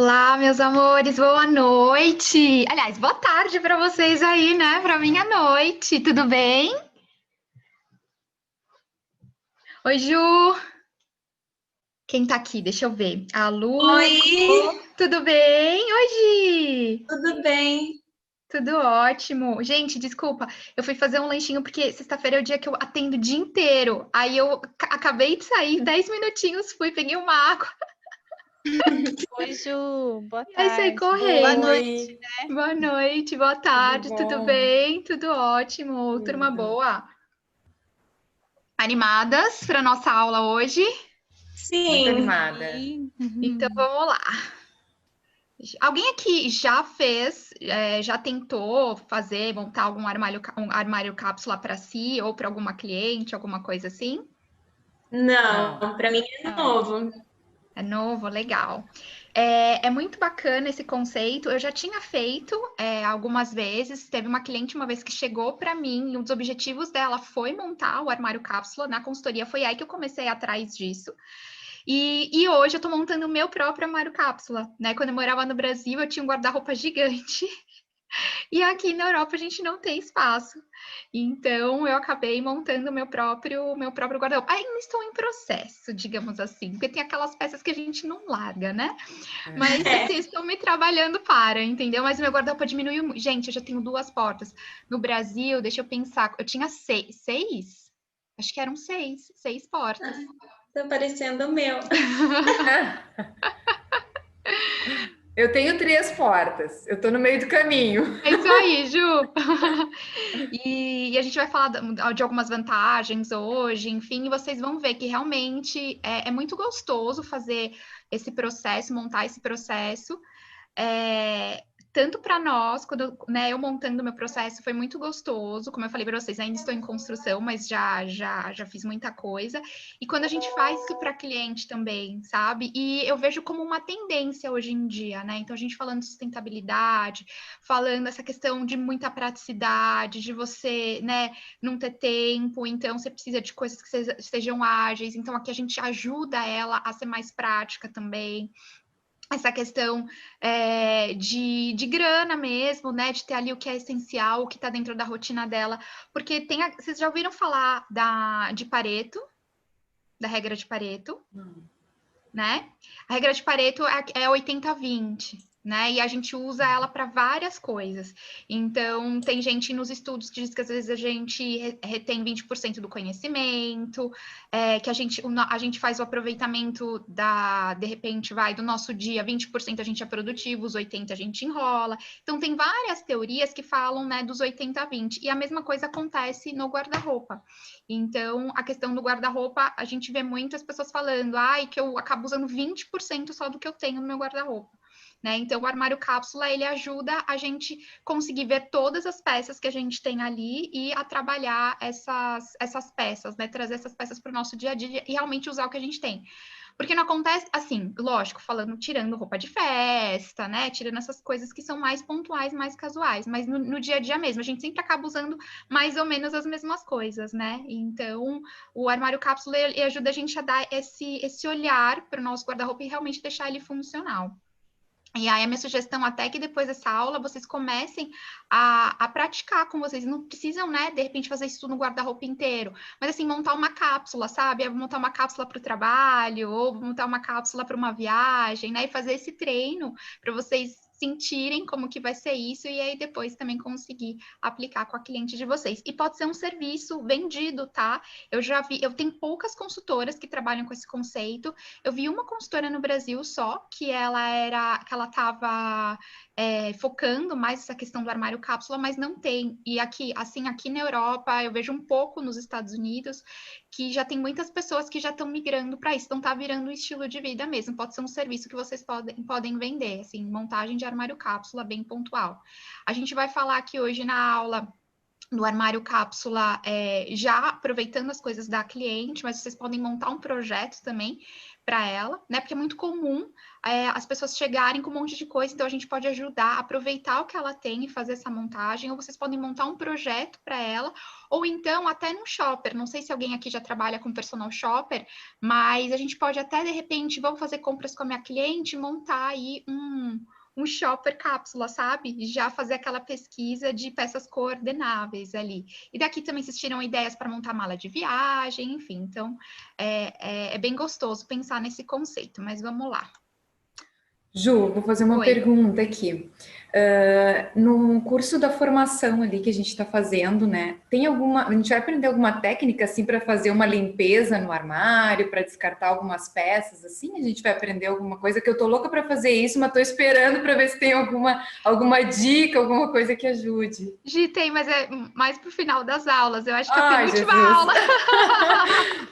Olá, meus amores, boa noite. Aliás, boa tarde para vocês aí, né? Para mim é noite. Tudo bem? Oi, Ju. Quem tá aqui? Deixa eu ver. A Lu. Oi, Tudo bem? Oi, Gi. tudo bem? Tudo ótimo. Gente, desculpa, eu fui fazer um lanchinho porque sexta-feira é o dia que eu atendo o dia inteiro. Aí eu acabei de sair, 10 minutinhos, fui, peguei uma água Oi, Ju, boa e aí saí tarde. Boa correndo. noite, Oi, né? Boa noite, boa tudo tarde, tudo bom? bem? Tudo ótimo, turma Tudo. boa. Animadas para nossa aula hoje? Muito Sim. animada. Então vamos lá. Alguém aqui já fez, já tentou fazer, montar algum armário, um armário cápsula para si ou para alguma cliente, alguma coisa assim? Não, Não, para mim é não. novo. É novo, legal. É muito bacana esse conceito. Eu já tinha feito algumas vezes. Teve uma cliente uma vez que chegou para mim e um dos objetivos dela foi montar o armário cápsula na consultoria. Foi aí que eu comecei atrás disso. E hoje eu estou montando o meu próprio armário cápsula, né? Quando eu morava no Brasil, eu tinha um guarda-roupa gigante. E aqui na Europa a gente não tem espaço. Então eu acabei montando o meu próprio guarda-roupa. Ainda estou em processo, digamos assim, porque tem aquelas peças que a gente não larga, né? Mas assim, É, estou me trabalhando para, entendeu? Mas meu guarda-roupa diminuiu muito. Gente, eu já tenho 2 portas. No Brasil, deixa eu pensar, eu tinha seis? Acho que eram seis portas. tá parecendo o meu. Eu tenho 3 portas. Eu tô no meio do caminho. É isso aí, Ju. E a gente vai falar de algumas vantagens hoje, enfim, e vocês vão ver que realmente é muito gostoso fazer esse processo, montar esse processo. É, tanto para nós, quando né, eu montando o meu processo, foi muito gostoso. Como eu falei para vocês, ainda estou em construção, mas já fiz muita coisa. E quando a gente faz isso para cliente também, sabe? E eu vejo como uma tendência hoje em dia, né? Então, a gente falando de sustentabilidade, falando essa questão de muita praticidade, de você, né, não ter tempo, então você precisa de coisas que sejam ágeis. Então, aqui a gente ajuda ela a ser mais prática também essa questão de grana mesmo, né? De ter ali o que é essencial, o que está dentro da rotina dela. Porque vocês já ouviram falar de Pareto, da regra de Pareto, né? A regra de Pareto é 80-20. Né? E a gente usa ela para várias coisas. Então, tem gente nos estudos que diz que às vezes a gente retém 20% do conhecimento, que a gente faz o aproveitamento de repente, do nosso dia, 20% a gente é produtivo, os 80% a gente enrola. Então, tem várias teorias que falam, né, dos 80-20. E a mesma coisa acontece no guarda-roupa. Então, a questão do guarda-roupa, a gente vê muitas pessoas falando, que eu acabo usando 20% só do que eu tenho no meu guarda-roupa. Né? Então, o armário cápsula, ele ajuda a gente conseguir ver todas as peças que a gente tem ali e a trabalhar essas peças, né? Trazer essas peças para o nosso dia a dia e realmente usar o que a gente tem. Porque não acontece, assim, lógico, tirando roupa de festa, né? Tirando essas coisas que são mais pontuais, mais casuais, mas no dia a dia mesmo, a gente sempre acaba usando mais ou menos as mesmas coisas, né? Então, o armário cápsula ele ajuda a gente a dar esse olhar para o nosso guarda-roupa e realmente deixar ele funcional. E aí, a minha sugestão até que depois dessa aula vocês comecem a praticar com vocês. Não precisam, né, de repente, fazer isso no guarda-roupa inteiro. Mas, assim, montar uma cápsula, sabe? Montar uma cápsula para o trabalho, ou montar uma cápsula para uma viagem, né? E fazer esse treino para vocês sentirem como que vai ser isso e aí depois também conseguir aplicar com a cliente de vocês. E pode ser um serviço vendido, tá? Eu já vi, eu tenho poucas consultoras que trabalham com esse conceito. Eu vi uma consultora no Brasil só, que ela estava focando mais essa questão do armário cápsula, mas não tem. E aqui, assim, aqui na Europa, eu vejo um pouco nos Estados Unidos, que já tem muitas pessoas que já estão migrando para isso, então tá virando um estilo de vida mesmo. Pode ser um serviço que vocês podem vender, assim, montagem de armário cápsula bem pontual. A gente vai falar aqui hoje na aula do armário cápsula, já aproveitando as coisas da cliente, mas vocês podem montar um projeto também para ela, né? Porque é muito comum as pessoas chegarem com um monte de coisa, então a gente pode ajudar a aproveitar o que ela tem e fazer essa montagem, ou vocês podem montar um projeto para ela, ou então até num shopper. Não sei se alguém aqui já trabalha com personal shopper, mas a gente pode até, de repente, vamos fazer compras com a minha cliente, montar aí um shopper cápsula, sabe? E já fazer aquela pesquisa de peças coordenáveis ali. E daqui também vocês tiram ideias para montar mala de viagem, enfim. Então, é bem gostoso pensar nesse conceito, mas vamos lá. Ju, vou fazer uma Oi. pergunta aqui. No curso da formação ali que a gente está fazendo, né? A gente vai aprender alguma técnica assim para fazer uma limpeza no armário, para descartar algumas peças, assim? A gente vai aprender alguma coisa que eu tô louca para fazer isso, mas tô esperando para ver se tem alguma dica, alguma coisa que ajude. Gi, tem, mas é mais pro final das aulas. Eu acho que a Ai, penúltima Jesus. aula.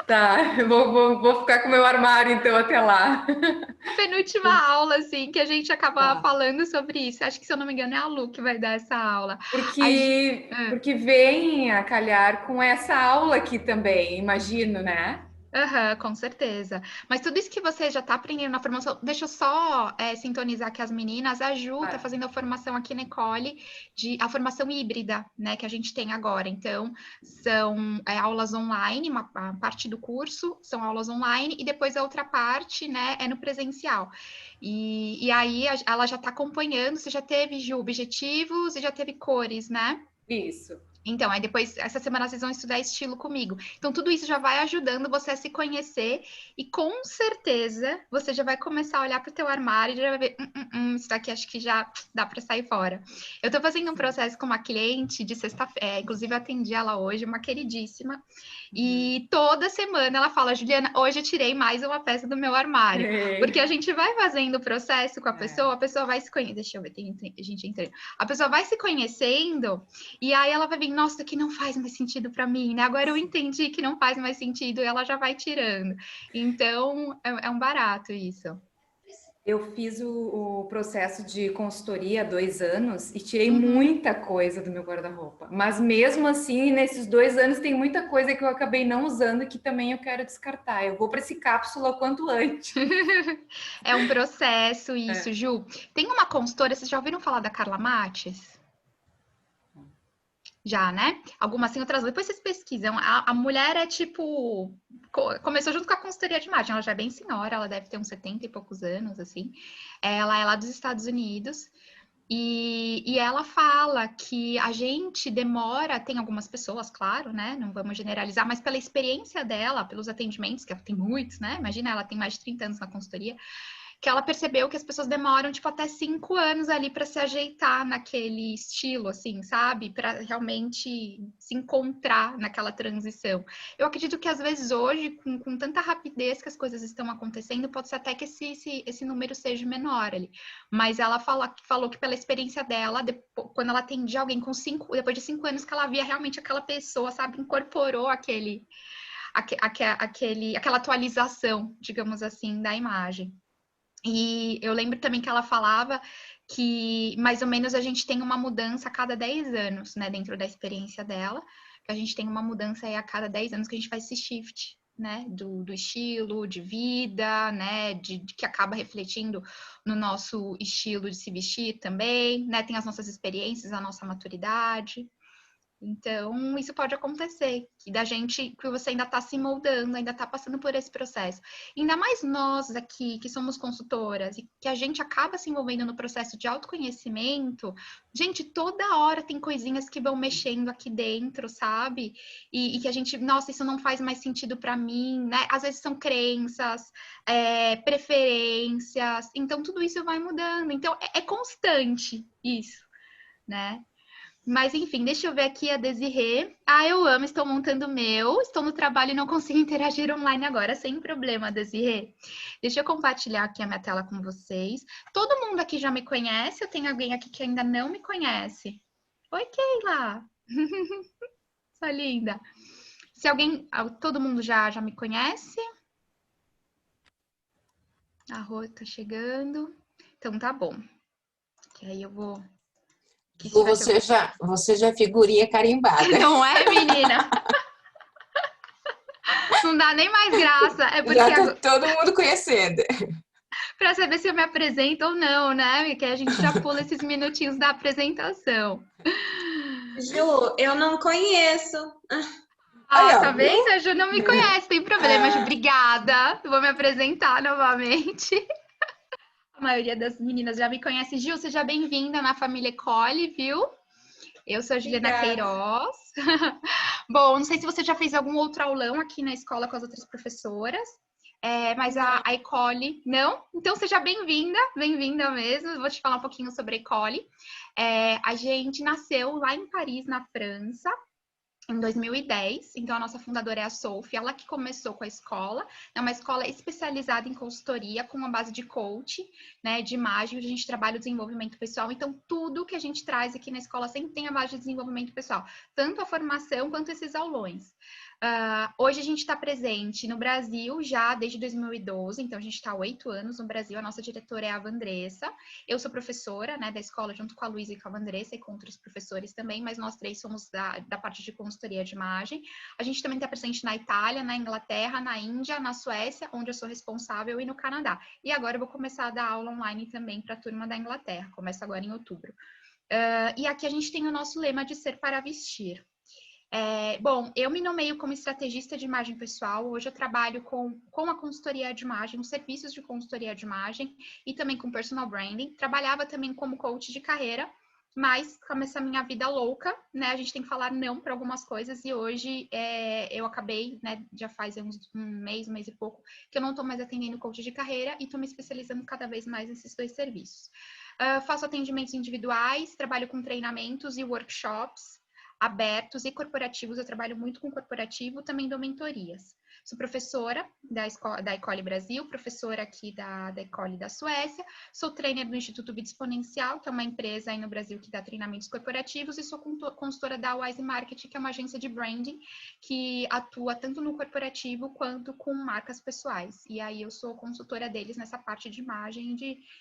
Tá, eu vou ficar com o meu armário então até lá. A penúltima aula, assim, que a gente acaba Tá. falando sobre isso. Acho que, se eu não me engano, é a Lu que vai dar essa aula. Porque vem a calhar com essa aula aqui também, imagino, né? Com certeza. Mas tudo isso que você já está aprendendo na formação, deixa eu só sintonizar que as meninas, a Ju está fazendo a formação aqui na Ecole, a formação híbrida, né, que a gente tem agora. Então, são aulas online, uma parte do curso são aulas online, e depois a outra parte, né, é no presencial. E aí ela já está acompanhando, você já teve, Ju, objetivos e já teve cores, né? Isso. Então, aí depois, essa semana vocês vão estudar estilo comigo. Então, tudo isso já vai ajudando você a se conhecer e, com certeza, você já vai começar a olhar para o teu armário e já vai ver, isso daqui acho que já dá para sair fora. Eu estou fazendo um processo com uma cliente de sexta-feira, inclusive eu atendi ela hoje, uma queridíssima, e toda semana ela fala, Juliana, hoje eu tirei mais uma peça do meu armário. Porque a gente vai fazendo o processo com a pessoa vai se conhecendo, deixa eu ver, tem gente entrando. A pessoa vai se conhecendo e aí ela vai vir, nossa, isso aqui não faz mais sentido para mim, né? Agora eu entendi que não faz mais sentido e ela já vai tirando. Então, é um barato isso. Eu fiz o processo de consultoria há 2 anos e tirei muita coisa do meu guarda-roupa. Mas mesmo assim, nesses 2 anos, tem muita coisa que eu acabei não usando e que também eu quero descartar. Eu vou para esse cápsula o quanto antes. É um processo isso, Ju. Tem uma consultora, vocês já ouviram falar da Carla Mates? Já, né? Algumas sim, outras. Depois vocês pesquisam. A mulher é tipo. Começou junto com a consultoria de imagem. Ela já é bem senhora, ela deve ter uns 70 e poucos anos, assim. Ela é lá dos Estados Unidos. E ela fala que a gente demora, tem algumas pessoas, claro, né? Não vamos generalizar, mas pela experiência dela, pelos atendimentos, que ela tem muitos, né? Imagina, ela tem mais de 30 anos na consultoria, que ela percebeu que as pessoas demoram, tipo, até 5 anos ali para se ajeitar naquele estilo, assim, sabe? Para realmente se encontrar naquela transição. Eu acredito que, às vezes, hoje, com tanta rapidez que as coisas estão acontecendo, pode ser até que esse número seja menor ali. Mas ela falou que, pela experiência dela, quando ela atendia alguém depois de 5 anos, que ela via realmente aquela pessoa, sabe? Incorporou aquela atualização, digamos assim, da imagem. E eu lembro também que ela falava que mais ou menos a gente tem uma mudança a cada 10 anos, né? Dentro da experiência dela, que a gente tem uma mudança aí a cada 10 anos que a gente faz esse shift, né? Do estilo, de vida, né? De que acaba refletindo no nosso estilo de se vestir também, né? Tem as nossas experiências, a nossa maturidade. Então, isso pode acontecer, que você ainda está se moldando, ainda está passando por esse processo. Ainda mais nós aqui, que somos consultoras, e que a gente acaba se envolvendo no processo de autoconhecimento, gente, toda hora tem coisinhas que vão mexendo aqui dentro, sabe? E que a gente, nossa, isso não faz mais sentido para mim, né? Às vezes são crenças, preferências, então tudo isso vai mudando. Então, é constante isso, né? Mas, enfim, deixa eu ver aqui a Desirê. Eu amo, estou montando o meu. Estou no trabalho e não consigo interagir online agora, sem problema, Desirê. Deixa eu compartilhar aqui a minha tela com vocês. Todo mundo aqui já me conhece? Ou tem alguém aqui que ainda não me conhece? Oi, Keila! Sua linda. Se alguém... Todo mundo já me conhece? A Rô tá chegando. Então, tá bom. Que aí eu vou... Você já é figurinha carimbada. Não é, menina? Não dá nem mais graça. É porque Já tá todo mundo conhecendo. para saber se eu me apresento ou não, né? Porque a gente já pula esses minutinhos da apresentação. Ju, eu não conheço. Ah, Aí, ó, tá viu? vendo? A Ju não me conhece, tem problema. Ju, obrigada. Vou me apresentar novamente. A maioria das meninas já me conhece. Gil, seja bem-vinda na família Ecole, viu? Eu sou a Juliana Obrigada. Queiroz. Bom, não sei se você já fez algum outro aulão aqui na escola com as outras professoras, mas a Ecole, não? Então, seja bem-vinda mesmo. Vou te falar um pouquinho sobre a Ecole. A gente nasceu lá em Paris, na França, em 2010, então a nossa fundadora é a Sophie, ela que começou com a escola, é uma escola especializada em consultoria, com uma base de coach, né, de imagem, onde a gente trabalha o desenvolvimento pessoal, então tudo que a gente traz aqui na escola sempre tem a base de desenvolvimento pessoal, tanto a formação quanto esses aulões. Hoje a gente está presente no Brasil já desde 2012, então a gente está há 8 anos no Brasil, a nossa diretora é a Vandressa, eu sou professora, né, da escola junto com a Luísa e com a Vandressa e com outros professores também, mas nós três somos da parte de consultoria de imagem. A gente também está presente na Itália, na Inglaterra, na Índia, na Suécia, onde eu sou responsável, e no Canadá. E agora eu vou começar a dar aula online também para a turma da Inglaterra, começa agora em outubro. E aqui a gente tem o nosso lema de ser para vestir. Bom, eu me nomeio como estrategista de imagem pessoal. Hoje eu trabalho com a consultoria de imagem, os serviços de consultoria de imagem e também com personal branding. Trabalhava também como coach de carreira, mas com essa minha vida louca, né? A gente tem que falar não para algumas coisas e hoje eu acabei, né? Já faz um mês e pouco, que eu não estou mais atendendo coach de carreira e estou me especializando cada vez mais nesses dois serviços. Faço atendimentos individuais, trabalho com treinamentos e workshops abertos e corporativos, eu trabalho muito com corporativo, também dou mentorias. Sou professora da Ecole Brasil, professora aqui da Ecole da Suécia, sou trainer do Instituto Vida Exponencial, que é uma empresa aí no Brasil que dá treinamentos corporativos, e sou consultora da Wise Marketing, que é uma agência de branding que atua tanto no corporativo quanto com marcas pessoais. E aí eu sou consultora deles nessa parte de imagem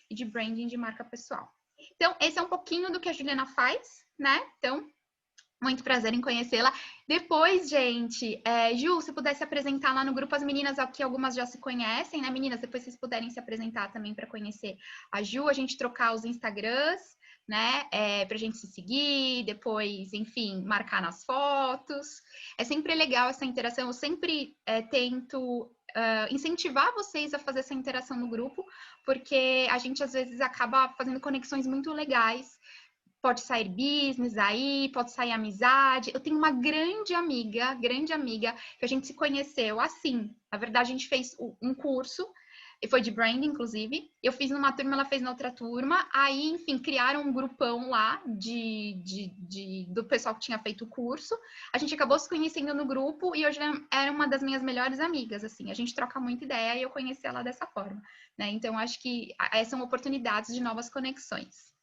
e de branding de marca pessoal. Então, esse é um pouquinho do que a Juliana faz, né? Então, muito prazer em conhecê-la. Depois, gente, Ju, se pudesse apresentar lá no grupo, as meninas aqui, algumas já se conhecem, né, meninas? Depois vocês puderem se apresentar também para conhecer a Ju, a gente trocar os Instagrams, né, para a gente se seguir, depois, enfim, marcar nas fotos. É sempre legal essa interação, eu sempre tento incentivar vocês a fazer essa interação no grupo, porque a gente, às vezes, acaba fazendo conexões muito legais. Pode sair business aí, pode sair amizade. Eu tenho uma grande amiga, que a gente se conheceu assim. Na verdade, a gente fez um curso, e foi de branding, inclusive. Eu fiz numa turma, ela fez na outra turma. Aí, enfim, criaram um grupão lá do pessoal que tinha feito o curso. A gente acabou se conhecendo no grupo e hoje era uma das minhas melhores amigas, assim. A gente troca muita ideia e eu conheci ela dessa forma, né? Então, acho que essas são oportunidades de novas conexões.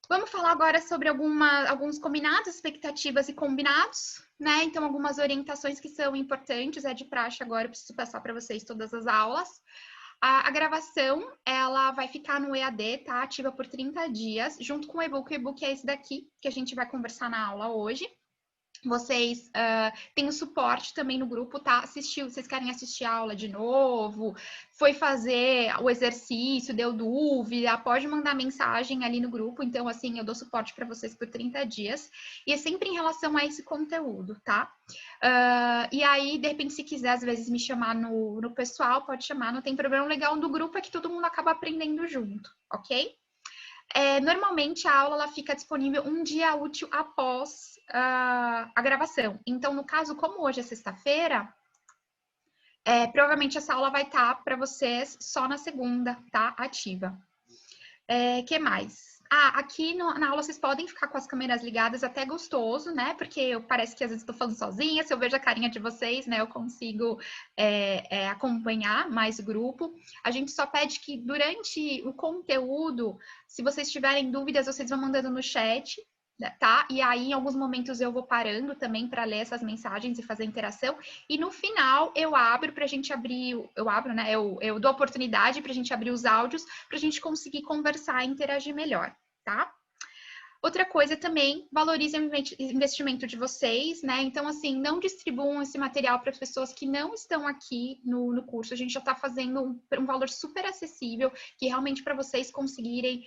Vamos falar agora sobre alguns combinados, expectativas e combinados, né? Então, algumas orientações que são importantes, de praxe agora, eu preciso passar para vocês todas as aulas. A gravação, ela vai ficar no EAD, tá? Ativa por 30 dias, junto com o e-book. O e-book é esse daqui, que a gente vai conversar na aula hoje. Vocês têm o suporte também no grupo, tá? Vocês querem assistir a aula de novo, foi fazer o exercício, deu dúvida, pode mandar mensagem ali no grupo. Então, assim, eu dou suporte para vocês por 30 dias. E é sempre em relação a esse conteúdo, tá? E aí, de repente, se quiser, às vezes, me chamar no pessoal, pode chamar, não tem problema. O legal do grupo é que todo mundo acaba aprendendo junto, ok? Normalmente a aula ela fica disponível um dia útil após a gravação. Então, no caso, como hoje é sexta-feira, provavelmente essa aula vai estar para vocês só na segunda, tá? Ativa. Que mais? Aqui na aula vocês podem ficar com as câmeras ligadas, até gostoso, né? Porque parece que às vezes estou falando sozinha, se eu vejo a carinha de vocês, né? Eu consigo acompanhar mais o grupo. A gente só pede que durante o conteúdo, se vocês tiverem dúvidas, vocês vão mandando no chat, tá? E aí, em alguns momentos, eu vou parando também para ler essas mensagens e fazer interação. E no final, eu abro para a gente abrir, né? Eu dou oportunidade para a gente abrir os áudios para a gente conseguir conversar e interagir melhor, tá? Outra coisa também, valorizem o investimento de vocês, né? Então, assim, não distribuam esse material para pessoas que não estão aqui no curso. A gente já está fazendo um valor super acessível, que realmente para vocês conseguirem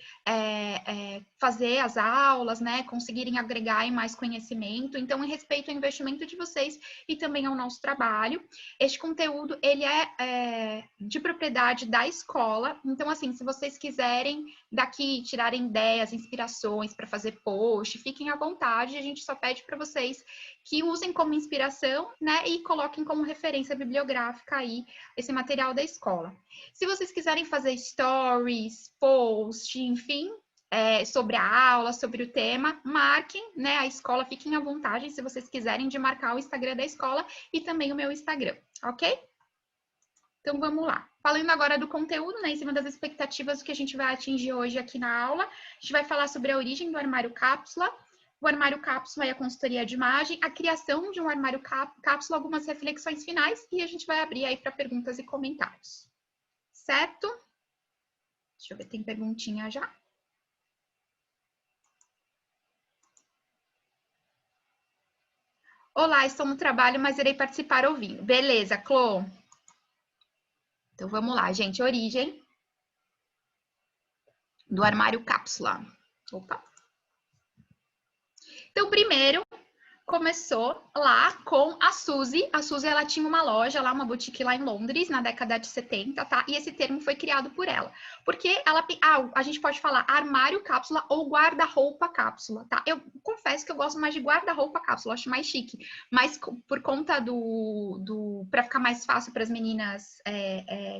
fazer as aulas, né? Conseguirem agregar em mais conhecimento. Então, em respeito ao investimento de vocês e também ao nosso trabalho, este conteúdo, ele é de propriedade da escola. Então, assim, se vocês quiserem daqui tirarem ideias, inspirações para fazer post, fiquem à vontade, a gente só pede para vocês que usem como inspiração, né, e coloquem como referência bibliográfica aí esse material da escola. Se vocês quiserem fazer stories, post, enfim, sobre a aula, sobre o tema, marquem, né, a escola, fiquem à vontade, se vocês quiserem, de marcar o Instagram da escola e também o meu Instagram, ok? Então, vamos lá. Falando agora do conteúdo, né, em cima das expectativas do que a gente vai atingir hoje aqui na aula, a gente vai falar sobre a origem do armário cápsula, o armário cápsula e a consultoria de imagem, a criação de um armário cápsula, algumas reflexões finais, e a gente vai abrir aí para perguntas e comentários. Certo? Deixa eu ver, tem perguntinha já? Olá, estou no trabalho, mas irei participar ouvindo. Beleza, Clô. Então, vamos lá, gente. Origem do armário cápsula. Opa. Então, primeiro, começou lá com a Suzy. A Suzy, ela tinha uma loja lá, uma boutique lá em Londres, na década de 70, tá? E esse termo foi criado por ela. Porque ela... a gente pode falar armário cápsula ou guarda-roupa cápsula, tá? Eu confesso que eu gosto mais de guarda-roupa cápsula, acho mais chique. Mas por conta para ficar mais fácil para as meninas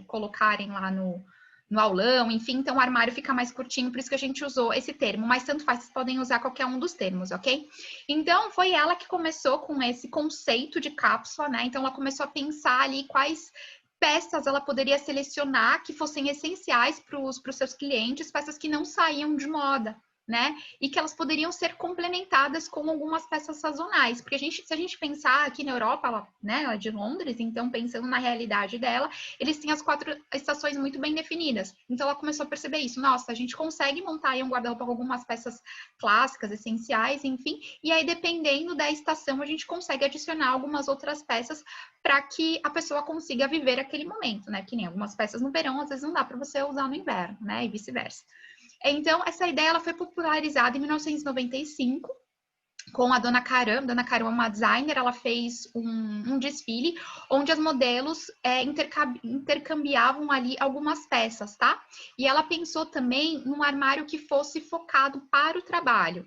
colocarem lá no aulão, enfim, então o armário fica mais curtinho, por isso que a gente usou esse termo, mas tanto faz, vocês podem usar qualquer um dos termos, ok? Então, foi ela que começou com esse conceito de cápsula, né? Então, ela começou a pensar ali quais peças ela poderia selecionar que fossem essenciais para os seus clientes, peças que não saíam de moda, né? E que elas poderiam ser complementadas com algumas peças sazonais. Porque se a gente pensar aqui na Europa, ela é de Londres, então pensando na realidade dela, eles têm as 4 estações muito bem definidas. Então ela começou a perceber isso. Nossa, a gente consegue montar aí um guarda-roupa com algumas peças clássicas, essenciais, enfim. E aí, dependendo da estação, a gente consegue adicionar algumas outras peças para que a pessoa consiga viver aquele momento, né? Que nem algumas peças no verão, às vezes não dá para você usar no inverno, né? E vice-versa. Então, essa ideia ela foi popularizada em 1995 com a Dona Karan. Dona Karan é uma designer, ela fez um desfile onde as modelos intercambiavam ali algumas peças, tá? E ela pensou também num armário que fosse focado para o trabalho.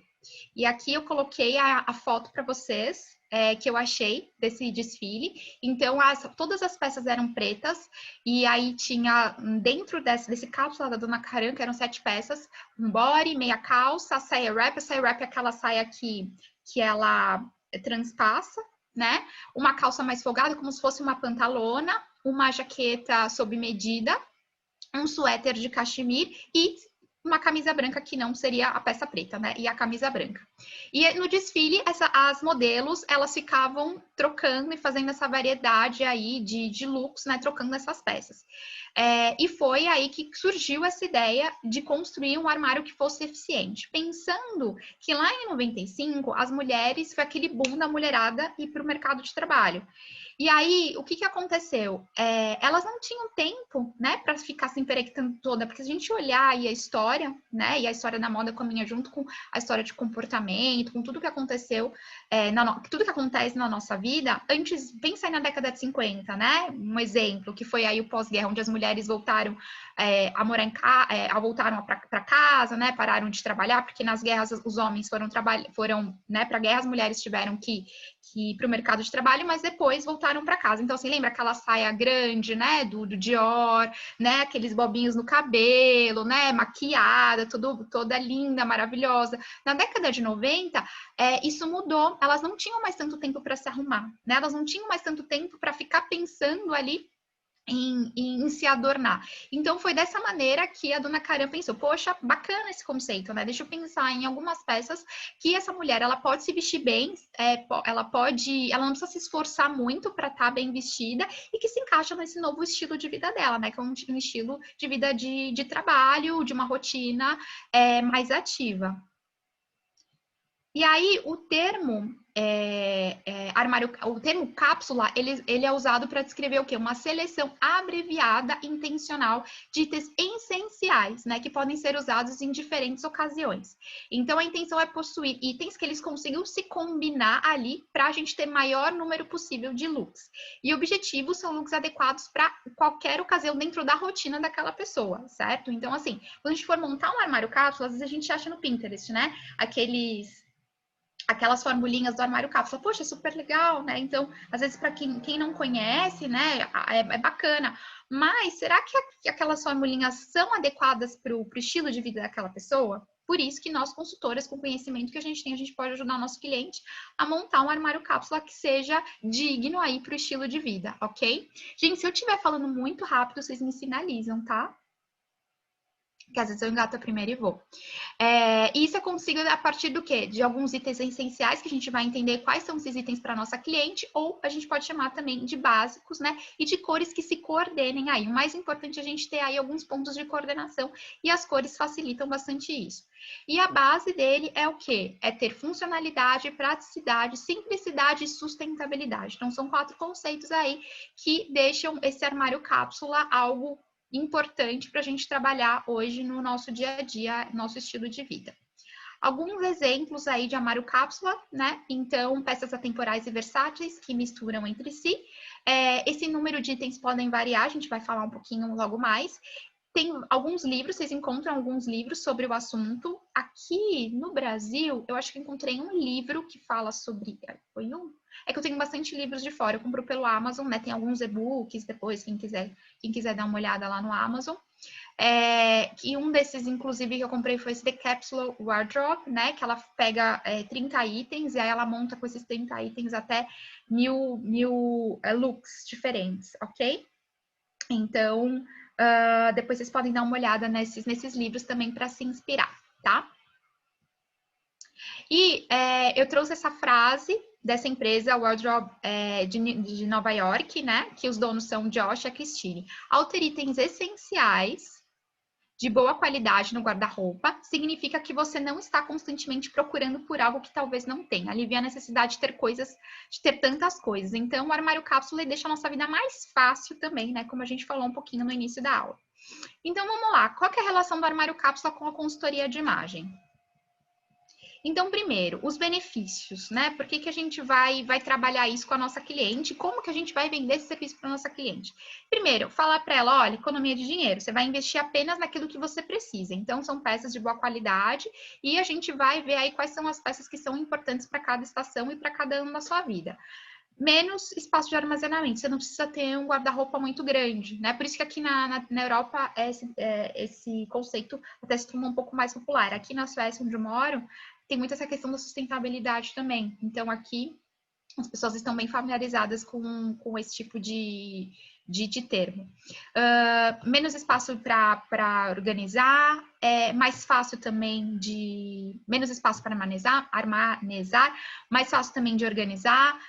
E aqui eu coloquei a foto para vocês, que eu achei desse desfile. Então, todas as peças eram pretas, e aí tinha dentro desse cápsula da Dona Karan, que eram 7 peças, um body, meia calça, a saia wrap é aquela saia que ela transpassa, né? Uma calça mais folgada, como se fosse uma pantalona, uma jaqueta sob medida, um suéter de cachemir e uma camisa branca, que não seria a peça preta, né? E a camisa branca. E no desfile, as modelos, elas ficavam trocando e fazendo essa variedade aí de looks, né? Trocando essas peças. E foi aí que surgiu essa ideia de construir um armário que fosse eficiente. Pensando que lá em 95, as mulheres, foi aquele boom da mulherada ir para o mercado de trabalho. E aí, o que aconteceu? Elas não tinham tempo, né, para ficar se emperectando toda, porque se a gente olhar aí a história, né, e a história da moda caminha junto com a história de comportamento, com tudo que aconteceu, tudo que acontece na nossa vida, antes, pensa aí na década de 50, né, um exemplo, que foi aí o pós-guerra, onde as mulheres voltaram a morar voltaram para casa, né, pararam de trabalhar, porque nas guerras os homens foram né, para a guerra, as mulheres tiveram que ir para o mercado de trabalho, mas depois voltaram para casa. Então, assim, lembra aquela saia grande, né, do Dior, né, aqueles bobinhos no cabelo, né, maquiada, toda linda, maravilhosa. Na década de 90, isso mudou. Elas não tinham mais tanto tempo para se arrumar, né? Elas não tinham mais tanto tempo para ficar pensando ali em se adornar. Então, foi dessa maneira que a Dona Karan pensou, poxa, bacana esse conceito, né? Deixa eu pensar em algumas peças que essa mulher, ela pode se vestir bem, ela não precisa se esforçar muito para estar bem vestida e que se encaixa nesse novo estilo de vida dela, né? Que é um estilo de vida de trabalho, de uma rotina mais ativa. E aí, o termo o termo cápsula, ele é usado para descrever o quê? Uma seleção abreviada intencional de itens essenciais, né? Que podem ser usados em diferentes ocasiões. Então, a intenção é possuir itens que eles consigam se combinar ali para a gente ter maior número possível de looks. E objetivos são looks adequados para qualquer ocasião dentro da rotina daquela pessoa, certo? Então, assim, quando a gente for montar um armário cápsula, às vezes a gente acha no Pinterest, né? Aquelas formulinhas do armário cápsula, poxa, é super legal, né? Então, às vezes, para quem não conhece, né, é bacana. Mas será que aquelas formulinhas são adequadas para o estilo de vida daquela pessoa? Por isso que nós, consultoras, com o conhecimento que a gente tem, a gente pode ajudar o nosso cliente a montar um armário cápsula que seja digno aí para o estilo de vida, ok? Gente, se eu estiver falando muito rápido, vocês me sinalizam, tá? Que às vezes eu engato a primeira e vou. E isso é conseguido a partir do quê? De alguns itens essenciais, que a gente vai entender quais são esses itens para nossa cliente, ou a gente pode chamar também de básicos, né? E de cores que se coordenem aí. O mais importante é a gente ter aí alguns pontos de coordenação, e as cores facilitam bastante isso. E a base dele é o quê? É ter funcionalidade, praticidade, simplicidade e sustentabilidade. Então, são 4 conceitos aí que deixam esse armário cápsula algo importante para a gente trabalhar hoje no nosso dia a dia, nosso estilo de vida. Alguns exemplos aí de armário cápsula, né? Então, peças atemporais e versáteis que misturam entre si. Esse número de itens podem variar, a gente vai falar um pouquinho logo mais. Tem alguns livros, vocês encontram alguns livros sobre o assunto. Aqui no Brasil, eu acho que encontrei um livro que fala sobre... Foi um? É que eu tenho bastante livros de fora, eu compro pelo Amazon, né? Tem alguns e-books depois, quem quiser dar uma olhada lá no Amazon. E um desses, inclusive, que eu comprei foi esse The Capsule Wardrobe, né? Que ela pega 30 itens e aí ela monta com esses 30 itens até mil looks diferentes, ok? Então, depois vocês podem dar uma olhada nesses livros também para se inspirar, tá? E eu trouxe essa frase dessa empresa, Wardrobe de Nova York, né? Que os donos são Josh e a Christine. Ao ter itens essenciais de boa qualidade no guarda-roupa, significa que você não está constantemente procurando por algo que talvez não tenha. Alivia a necessidade de ter tantas coisas. Então, o armário cápsula deixa a nossa vida mais fácil também, né? Como a gente falou um pouquinho no início da aula. Então, vamos lá. Qual que é a relação do armário cápsula com a consultoria de imagem? Então, primeiro, os benefícios, né? Por que a gente vai trabalhar isso com a nossa cliente? Como que a gente vai vender esse serviço para a nossa cliente? Primeiro, falar para ela, olha, economia de dinheiro, você vai investir apenas naquilo que você precisa. Então, são peças de boa qualidade e a gente vai ver aí quais são as peças que são importantes para cada estação e para cada ano da sua vida. Menos espaço de armazenamento, você não precisa ter um guarda-roupa muito grande, né? Por isso que aqui na Europa esse conceito até se tornou um pouco mais popular. Aqui na Suécia, onde eu moro, tem muito essa questão da sustentabilidade também. Então, aqui, as pessoas estão bem familiarizadas com esse tipo de termo. Menos espaço para organizar, mais fácil também menos espaço para armazenar, mais fácil também de organizar,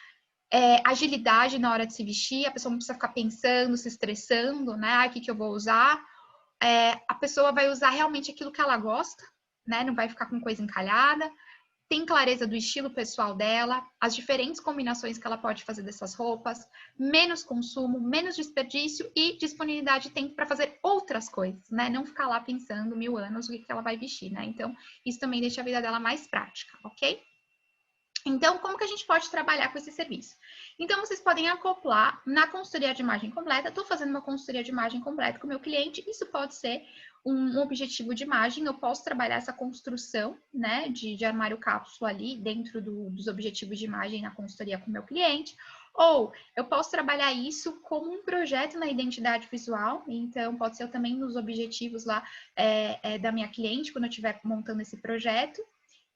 agilidade na hora de se vestir, a pessoa não precisa ficar pensando, se estressando, né? O que eu vou usar? A pessoa vai usar realmente aquilo que ela gosta, né? Não vai ficar com coisa encalhada. Tem clareza do estilo pessoal dela, as diferentes combinações que ela pode fazer dessas roupas, menos consumo, menos desperdício e disponibilidade de tempo para fazer outras coisas, né? Não ficar lá pensando 1000 anos o que ela vai vestir, né? Então, isso também deixa a vida dela mais prática, ok? Então, como que a gente pode trabalhar com esse serviço? Então, vocês podem acoplar na consultoria de imagem completa. Estou fazendo uma consultoria de imagem completa com o meu cliente. Isso pode ser um objetivo de imagem. Eu posso trabalhar essa construção, né, de armário cápsula ali dentro dos objetivos de imagem na consultoria com o meu cliente. Ou eu posso trabalhar isso como um projeto na identidade visual. Então, pode ser também nos objetivos lá da minha cliente, quando eu estiver montando esse projeto.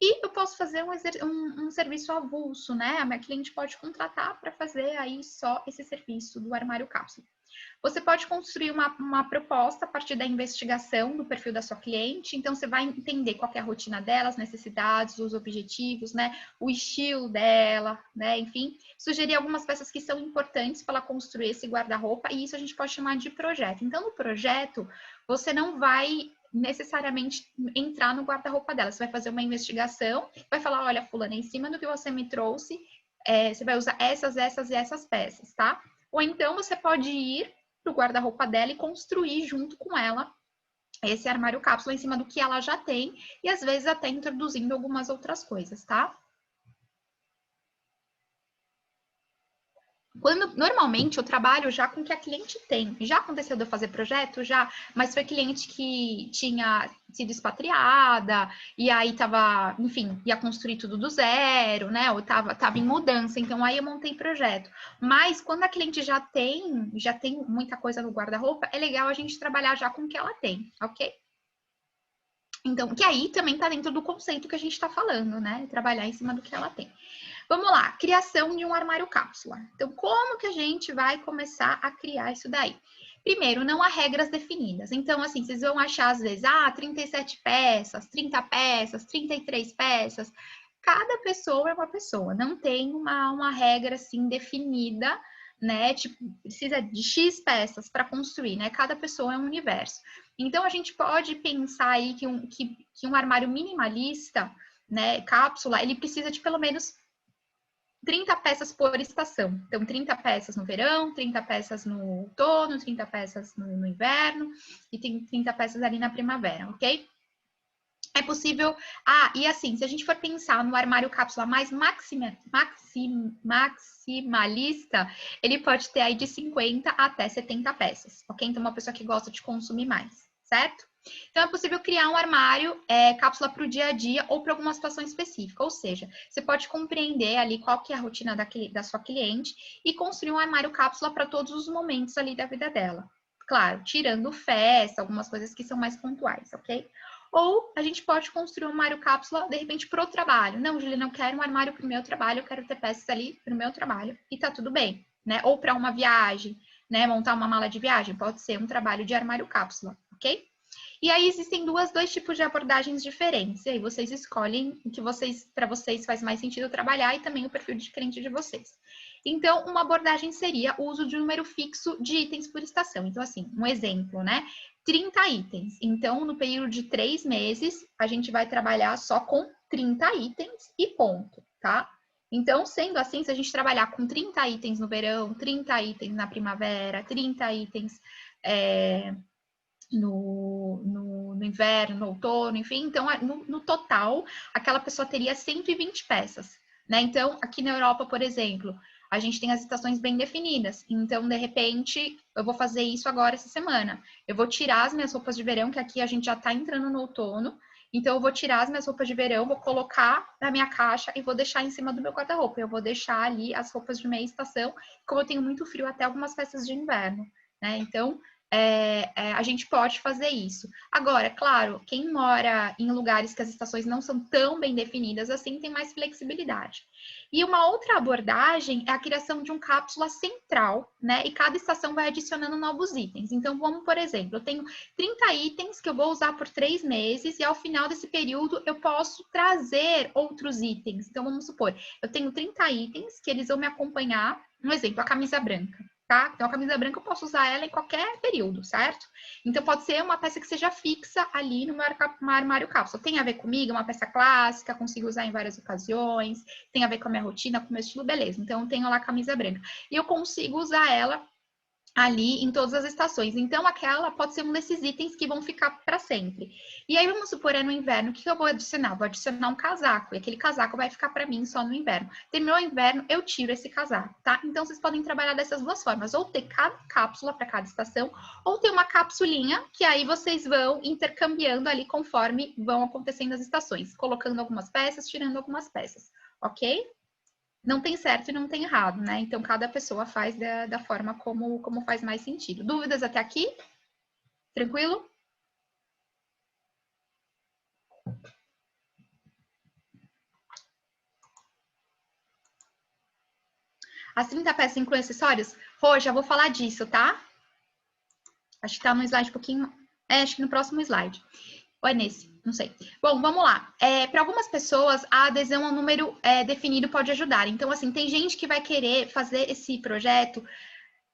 E eu posso fazer um serviço avulso, né? A minha cliente pode contratar para fazer aí só esse serviço do armário cápsula. Você pode construir uma proposta a partir da investigação do perfil da sua cliente. Então, você vai entender qual é a rotina dela, as necessidades, os objetivos, né? O estilo dela, né? Enfim, sugerir algumas peças que são importantes para ela construir esse guarda-roupa. E isso a gente pode chamar de projeto. Então, no projeto, você não vai necessariamente entrar no guarda-roupa dela. Você vai fazer uma investigação, vai falar, olha, fulana, em cima do que você me trouxe, você vai usar essas e essas peças, tá? Ou então você pode ir pro guarda-roupa dela e construir junto com ela esse armário cápsula em cima do que ela já tem e às vezes até introduzindo algumas outras coisas, tá? Normalmente eu trabalho já com o que a cliente tem. Já aconteceu de eu fazer projeto? Já, mas foi cliente que tinha sido expatriada e aí tava, enfim, ia construir tudo do zero, né? Ou tava em mudança, então aí eu montei projeto. Mas quando a cliente já tem muita coisa no guarda-roupa, é legal a gente trabalhar já com o que ela tem, ok? Então, que aí também tá dentro do conceito que a gente tá falando, né? Trabalhar em cima do que ela tem. Vamos lá, criação de um armário cápsula. Então, como que a gente vai começar a criar isso daí? Primeiro, não há regras definidas. Então, assim, vocês vão achar às vezes, 37 peças, 30 peças, 33 peças. Cada pessoa é uma pessoa, não tem uma regra assim definida, né? Tipo, precisa de X peças para construir, né? Cada pessoa é um universo. Então, a gente pode pensar aí que um armário minimalista, né, cápsula, ele precisa de pelo menos 30 peças por estação. Então, 30 peças no verão, 30 peças no outono, 30 peças no inverno e tem 30 peças ali na primavera, ok? É possível... e assim, se a gente for pensar no armário cápsula mais maximalista, ele pode ter aí de 50 até 70 peças, ok? Então, uma pessoa que gosta de consumir mais, certo? Então, é possível criar um armário cápsula para o dia a dia ou para alguma situação específica. Ou seja, você pode compreender ali qual que é a rotina da sua cliente e construir um armário cápsula para todos os momentos ali da vida dela. Claro, tirando festa, algumas coisas que são mais pontuais, ok? Ou a gente pode construir um armário cápsula, de repente, para o trabalho. Não, Juliana, eu quero um armário para o meu trabalho, eu quero ter peças ali para o meu trabalho. E tá tudo bem, né? Ou para uma viagem, né? Montar uma mala de viagem, pode ser um trabalho de armário cápsula, ok? E aí existem dois tipos de abordagens diferentes. E aí vocês escolhem o que para vocês faz mais sentido trabalhar e também o perfil de cliente de vocês. Então, uma abordagem seria o uso de um número fixo de itens por estação. Então, assim, um exemplo, né? 30 itens. Então, no período de 3 meses, a gente vai trabalhar só com 30 itens e ponto, tá? Então, sendo assim, se a gente trabalhar com 30 itens no verão, 30 itens na primavera, 30 itens no inverno, no outono, enfim. Então, no total, aquela pessoa teria 120 peças, né? Então, aqui na Europa, por exemplo, a gente tem as estações bem definidas. Então, de repente, eu vou fazer isso agora essa semana. Eu vou tirar as minhas roupas de verão, que aqui a gente já tá entrando no outono. Então, eu vou tirar as minhas roupas de verão, vou colocar na minha caixa e vou deixar em cima do meu guarda-roupa. Eu vou deixar ali as roupas de meia estação, como eu tenho muito frio, até algumas peças de inverno, né? Então, a gente pode fazer isso. Agora, claro, quem mora em lugares que as estações não são tão bem definidas assim, tem mais flexibilidade. E uma outra abordagem é a criação de um cápsula central, né? E cada estação vai adicionando novos itens. Então, vamos, por exemplo, eu tenho 30 itens que eu vou usar por 3 meses e ao final desse período eu posso trazer outros itens. Então, vamos supor, eu tenho 30 itens que eles vão me acompanhar. Um exemplo, a camisa branca. Tá? Então, a camisa branca eu posso usar ela em qualquer período, certo? Então, pode ser uma peça que seja fixa ali no meu armário cápsula. Tem a ver comigo, é uma peça clássica, consigo usar em várias ocasiões, tem a ver com a minha rotina, com o meu estilo, beleza. Então, eu tenho lá a camisa branca. E eu consigo usar ela ali em todas as estações. Então, aquela pode ser um desses itens que vão ficar para sempre. E aí, vamos supor, no inverno, o que eu vou adicionar? Vou adicionar um casaco, e aquele casaco vai ficar para mim só no inverno. Terminou o inverno, eu tiro esse casaco, tá? Então, vocês podem trabalhar dessas duas formas, ou ter cada cápsula para cada estação, ou ter uma capsulinha, que aí vocês vão intercambiando ali conforme vão acontecendo as estações, colocando algumas peças, tirando algumas peças, ok? Não tem certo e não tem errado, né? Então, cada pessoa faz da forma como faz mais sentido. Dúvidas até aqui? Tranquilo? As 30 peças incluem acessórios? Rô, já vou falar disso, tá? Acho que tá no slide um pouquinho... acho que no próximo slide. Ou é nesse? Não sei. Bom, vamos lá. Para algumas pessoas, a adesão ao número definido pode ajudar. Então, assim, tem gente que vai querer fazer esse projeto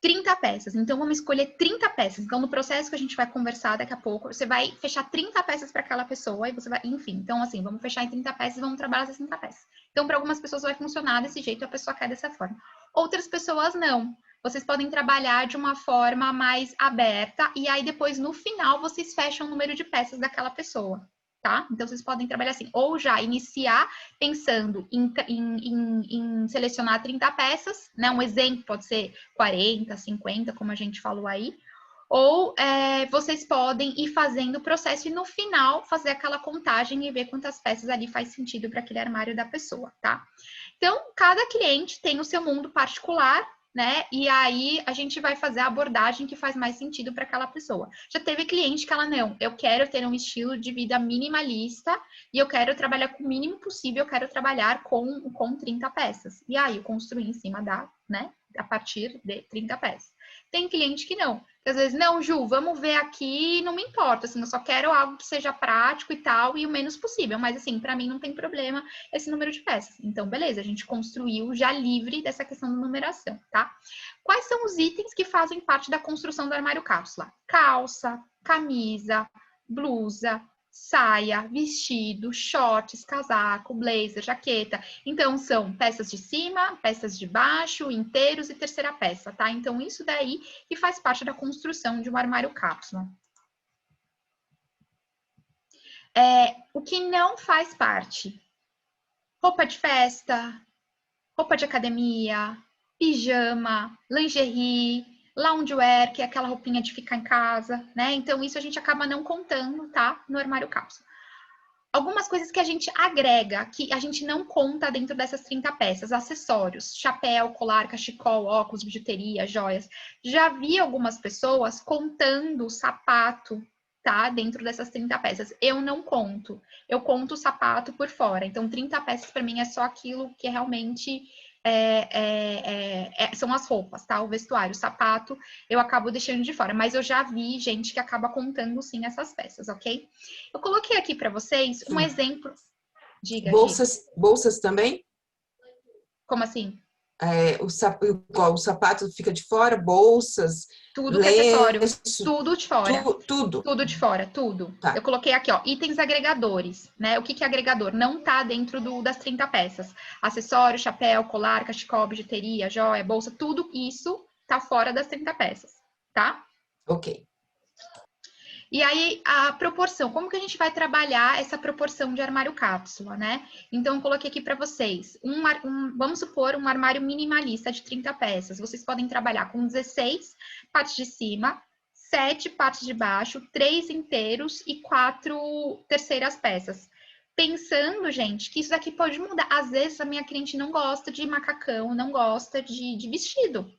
30 peças. Então, vamos escolher 30 peças. Então, no processo que a gente vai conversar daqui a pouco, você vai fechar 30 peças para aquela pessoa e você vai, enfim. Então, assim, vamos fechar em 30 peças e vamos trabalhar essas 30 peças. Então, para algumas pessoas vai funcionar desse jeito, a pessoa quer dessa forma. Outras pessoas não. Vocês podem trabalhar de uma forma mais aberta e aí depois, no final, vocês fecham o número de peças daquela pessoa. Tá? Então, vocês podem trabalhar assim, ou já iniciar pensando em selecionar 30 peças, né? Um exemplo pode ser 40, 50, como a gente falou aí, ou vocês podem ir fazendo o processo e no final fazer aquela contagem e ver quantas peças ali faz sentido para aquele armário da pessoa, tá? Então, cada cliente tem o seu mundo particular, né? E aí a gente vai fazer a abordagem que faz mais sentido para aquela pessoa. Já teve cliente que ela, não, eu quero ter um estilo de vida minimalista e eu quero trabalhar com o mínimo possível, eu quero trabalhar com 30 peças. E aí eu construí em cima né? A partir de 30 peças. Tem cliente que não. Que às vezes, não, Ju, vamos ver aqui, não me importa, assim, eu só quero algo que seja prático e tal, e o menos possível. Mas, assim, para mim não tem problema esse número de peças. Então, beleza, a gente construiu já livre dessa questão da numeração, tá? Quais são os itens que fazem parte da construção do armário cápsula? Calça, camisa, blusa, saia, vestido, shorts, casaco, blazer, jaqueta. Então, são peças de cima, peças de baixo, inteiros e terceira peça, tá? Então, isso daí que faz parte da construção de um armário cápsula. O que não faz parte? Roupa de festa, roupa de academia, pijama, lingerie, loungewear, que é aquela roupinha de ficar em casa, né? Então, isso a gente acaba não contando, tá? No armário cápsula. Algumas coisas que a gente agrega, que a gente não conta dentro dessas 30 peças. Acessórios, chapéu, colar, cachecol, óculos, bijuteria, joias. Já vi algumas pessoas contando sapato, tá? Dentro dessas 30 peças. Eu não conto. Eu conto o sapato por fora. Então, 30 peças para mim é só aquilo que realmente são as roupas, tá? O vestuário, o sapato, eu acabo deixando de fora. Mas eu já vi gente que acaba contando, sim, essas peças, ok? Eu coloquei aqui para vocês um exemplo. Diga, Bolsas também? Como assim? O sapato fica de fora, bolsas, Tudo que é acessório, lenço, tudo de fora. tudo. Tudo de fora, tudo. Tá. Eu coloquei aqui, ó, itens agregadores, né? O que é agregador? Não tá dentro das 30 peças. Acessório, chapéu, colar, cachecol, bijuteria, joia, bolsa, tudo isso tá fora das 30 peças, tá? Ok. E aí, a proporção, como que a gente vai trabalhar essa proporção de armário cápsula, né? Então, eu coloquei aqui para vocês, vamos supor, um armário minimalista de 30 peças. Vocês podem trabalhar com 16 partes de cima, 7 partes de baixo, 3 inteiros e 4 terceiras peças. Pensando, gente, que isso daqui pode mudar. Às vezes, a minha cliente não gosta de macacão, não gosta de vestido.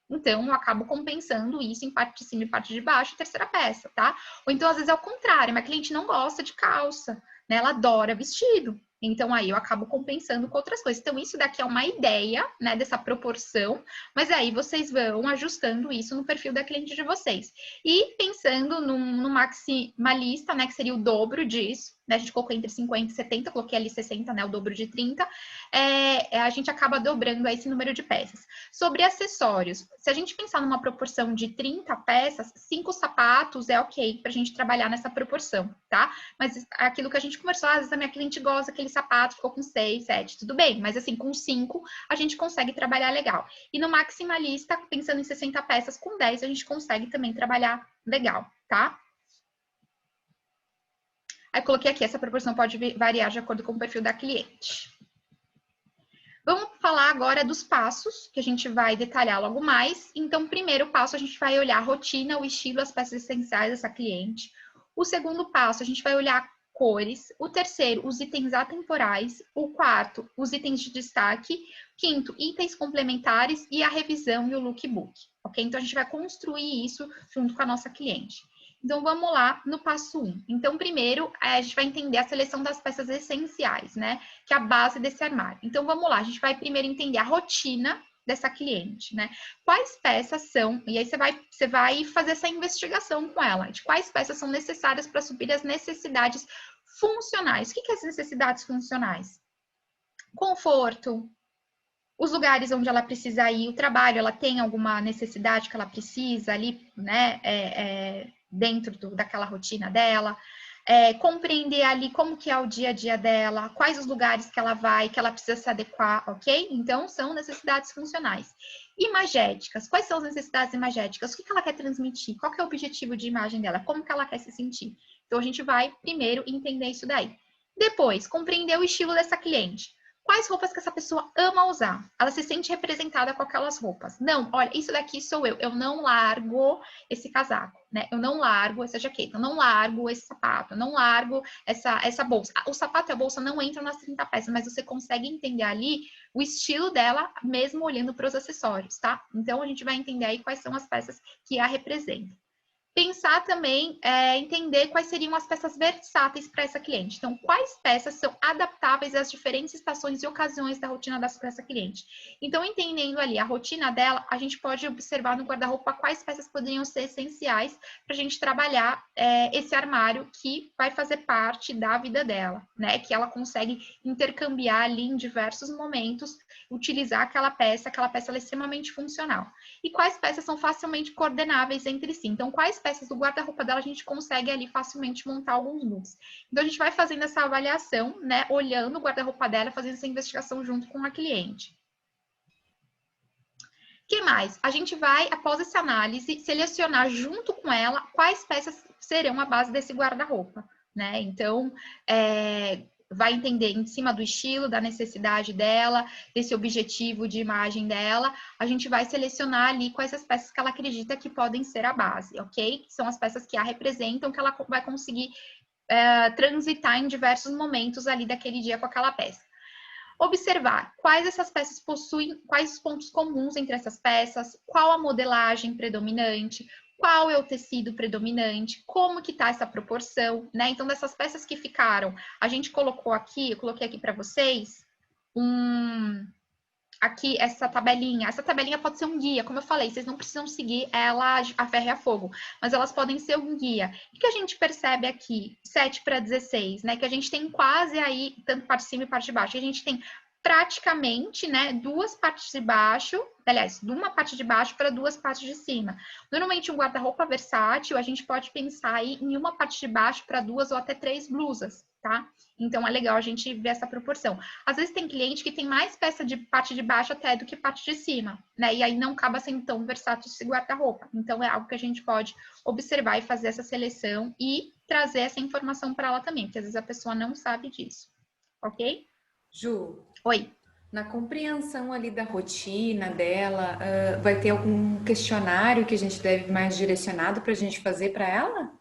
Então, eu acabo compensando isso em parte de cima e parte de baixo, terceira peça, tá? Ou então, às vezes, é o contrário, minha cliente não gosta de calça, né? Ela adora vestido. Então, aí eu acabo compensando com outras coisas. Então, isso daqui é uma ideia, né, dessa proporção, mas aí vocês vão ajustando isso no perfil da cliente de vocês. E pensando no maximalista, né, que seria o dobro disso, né, a gente colocou entre 50 e 70, coloquei ali 60, né, o dobro de 30, a gente acaba dobrando aí esse número de peças. Sobre acessórios, se a gente pensar numa proporção de 30 peças, 5 sapatos é ok pra gente trabalhar nessa proporção, tá? Mas aquilo que a gente conversou, às vezes a minha cliente gosta daquele sapato, ficou com 6, 7, tudo bem, mas assim, com 5 a gente consegue trabalhar legal. E no maximalista, pensando em 60 peças, com 10 a gente consegue também trabalhar legal, tá? Aí coloquei aqui, essa proporção pode variar de acordo com o perfil da cliente. Vamos falar agora dos passos, que a gente vai detalhar logo mais. Então, primeiro passo, a gente vai olhar a rotina, o estilo, as peças essenciais dessa cliente. O segundo passo, a gente vai olhar cores. O terceiro, os itens atemporais. O quarto, os itens de destaque. Quinto, itens complementares e a revisão e o lookbook, ok? Então, a gente vai construir isso junto com a nossa cliente. Então, vamos lá no passo 1. Então, primeiro, a gente vai entender a seleção das peças essenciais, né? Que é a base desse armário. Então, vamos lá. A gente vai primeiro entender a rotina dessa cliente, né? Quais peças são... E aí, você vai fazer essa investigação com ela. De quais peças são necessárias para suprir as necessidades funcionais. O que é as necessidades funcionais? Conforto, os lugares onde ela precisa ir, o trabalho, ela tem alguma necessidade que ela precisa ali, né, dentro daquela rotina dela. Compreender ali como que é o dia a dia dela, quais os lugares que ela vai, que ela precisa se adequar, ok? Então, são necessidades funcionais. Imagéticas, quais são as necessidades imagéticas? O que ela quer transmitir? Qual que é o objetivo de imagem dela? Como que ela quer se sentir? Então, a gente vai primeiro entender isso daí. Depois, compreender o estilo dessa cliente. Quais roupas que essa pessoa ama usar? Ela se sente representada com aquelas roupas. Não, olha, isso daqui sou eu. Eu não largo esse casaco, né? Eu não largo essa jaqueta, eu não largo esse sapato, eu não largo essa bolsa. O sapato e a bolsa não entram nas 30 peças, mas você consegue entender ali o estilo dela, mesmo olhando para os acessórios, tá? Então, a gente vai entender aí quais são as peças que a representam. Pensar também, entender quais seriam as peças versáteis para essa cliente. Então, quais peças são adaptáveis às diferentes estações e ocasiões da rotina dessa cliente. Então, entendendo ali a rotina dela, a gente pode observar no guarda-roupa quais peças poderiam ser essenciais para a gente trabalhar esse armário que vai fazer parte da vida dela, né? Que ela consegue intercambiar ali em diversos momentos, utilizar aquela peça ela é extremamente funcional. E quais peças são facilmente coordenáveis entre si. Então, quais peças do guarda-roupa dela a gente consegue ali facilmente montar alguns looks. Então, a gente vai fazendo essa avaliação, né? Olhando o guarda-roupa dela, fazendo essa investigação junto com a cliente. O que mais? A gente vai, após essa análise, selecionar junto com ela quais peças serão a base desse guarda-roupa, né? Então, vai entender em cima do estilo, da necessidade dela, desse objetivo de imagem dela, a gente vai selecionar ali quais as peças que ela acredita que podem ser a base, ok? São as peças que a representam, que ela vai conseguir transitar em diversos momentos ali daquele dia com aquela peça. Observar quais essas peças possuem, quais os pontos comuns entre essas peças, qual a modelagem predominante, qual é o tecido predominante, como que tá essa proporção, né? Então, dessas peças que ficaram, a gente colocou aqui, eu coloquei aqui para vocês, aqui essa tabelinha. Essa tabelinha pode ser um guia, como eu falei, vocês não precisam seguir ela a ferro e a fogo, mas elas podem ser um guia. O que a gente percebe aqui? 7 para 16, né? Que a gente tem quase aí, tanto parte de cima e parte de baixo, a gente tem praticamente, né, duas partes de baixo, aliás, de uma parte de baixo para duas partes de cima. Normalmente, um guarda-roupa versátil, a gente pode pensar aí em uma parte de baixo para duas ou até 3 blusas, tá? Então, é legal a gente ver essa proporção. Às vezes, tem cliente que tem mais peça de parte de baixo até do que parte de cima, né? E aí, não acaba sendo tão versátil esse guarda-roupa. Então, é algo que a gente pode observar e fazer essa seleção e trazer essa informação para ela também, porque às vezes a pessoa não sabe disso, ok? Ju, Oi. na compreensão ali da rotina dela, vai ter algum questionário que a gente deve mais direcionado para a gente fazer para ela?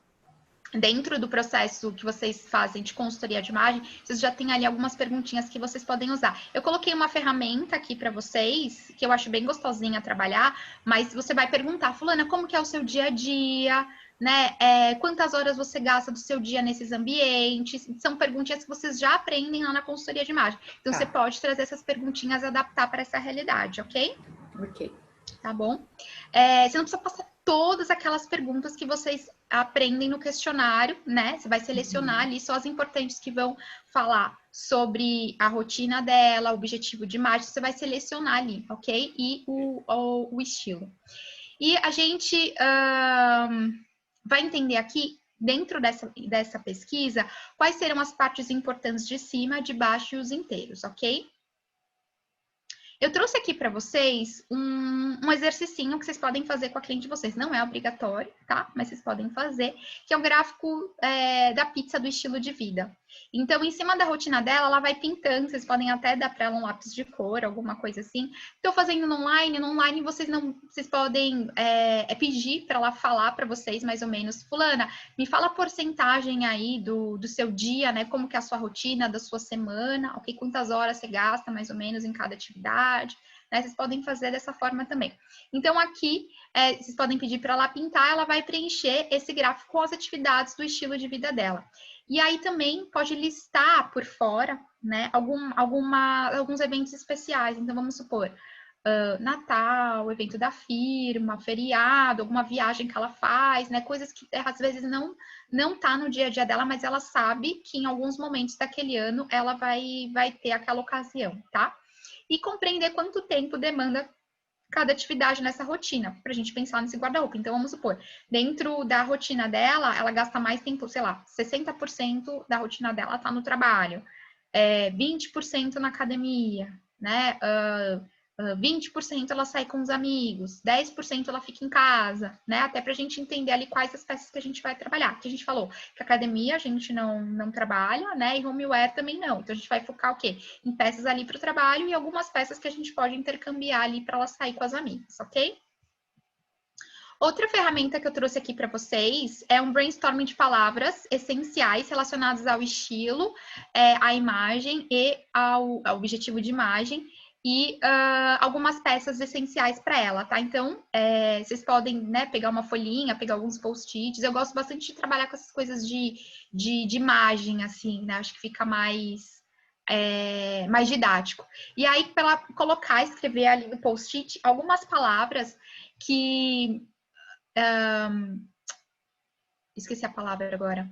Dentro do processo que vocês fazem de consultoria de imagem, vocês já têm ali algumas perguntinhas que vocês podem usar. Eu coloquei uma ferramenta aqui para vocês, que eu acho bem gostosinha trabalhar, mas você vai perguntar, fulana, como que é o seu dia a dia, né? Quantas horas você gasta do seu dia nesses ambientes? São perguntinhas que vocês já aprendem lá na consultoria de imagem. Então, você pode trazer essas perguntinhas e adaptar para essa realidade, ok? Ok. Tá bom? Você não precisa passar todas aquelas perguntas que vocês aprendem no questionário, né? Você vai selecionar ali só as importantes que vão falar sobre a rotina dela, o objetivo de imagem, você vai selecionar ali, ok? E o estilo. E a gente vai entender aqui, dentro dessa pesquisa, quais serão as partes importantes de cima, de baixo e os inteiros, ok? Eu trouxe aqui para vocês um exercicinho que vocês podem fazer com a cliente de vocês. Não é obrigatório, tá? Mas vocês podem fazer, que é o gráfico da pizza do estilo de vida. Então, em cima da rotina dela, ela vai pintando. Vocês podem até dar para ela um lápis de cor, alguma coisa assim. Estou fazendo no online vocês podem pedir para ela falar para vocês, mais ou menos, fulana, me fala a porcentagem aí do seu dia, né? Como que é a sua rotina, da sua semana, ok? Quantas horas você gasta, mais ou menos, em cada atividade, né? Vocês podem fazer dessa forma também. Então, aqui, vocês podem pedir para ela pintar, ela vai preencher esse gráfico com as atividades do estilo de vida dela. E aí também pode listar por fora, né, alguns eventos especiais. Então, vamos supor, Natal, evento da firma, feriado, alguma viagem que ela faz, né? Coisas que às vezes não tá no dia a dia dela, mas ela sabe que em alguns momentos daquele ano ela vai ter aquela ocasião, tá? e compreender quanto tempo demanda cada atividade nessa rotina, para a gente pensar nesse guarda-roupa. Então, vamos supor, dentro da rotina dela, ela gasta mais tempo, sei lá, 60% da rotina dela tá no trabalho, 20% na academia, né? 20% ela sai com os amigos, 10% ela fica em casa, né? Até para a gente entender ali quais as peças que a gente vai trabalhar. Que a gente falou que academia a gente não trabalha, né? E homeware também não. Então a gente vai focar o quê? Em peças ali para o trabalho e algumas peças que a gente pode intercambiar ali para ela sair com as amigas, ok? Outra ferramenta que eu trouxe aqui para vocês é um brainstorming de palavras essenciais relacionadas ao estilo, à imagem e ao objetivo de imagem e algumas peças essenciais para ela, tá? Então, vocês podem, né, pegar uma folhinha, pegar alguns post-its. Eu gosto bastante de trabalhar com essas coisas de imagem, assim, né? Acho que fica mais didático. E aí, para ela colocar, escrever ali no post-it algumas palavras que... esqueci a palavra agora.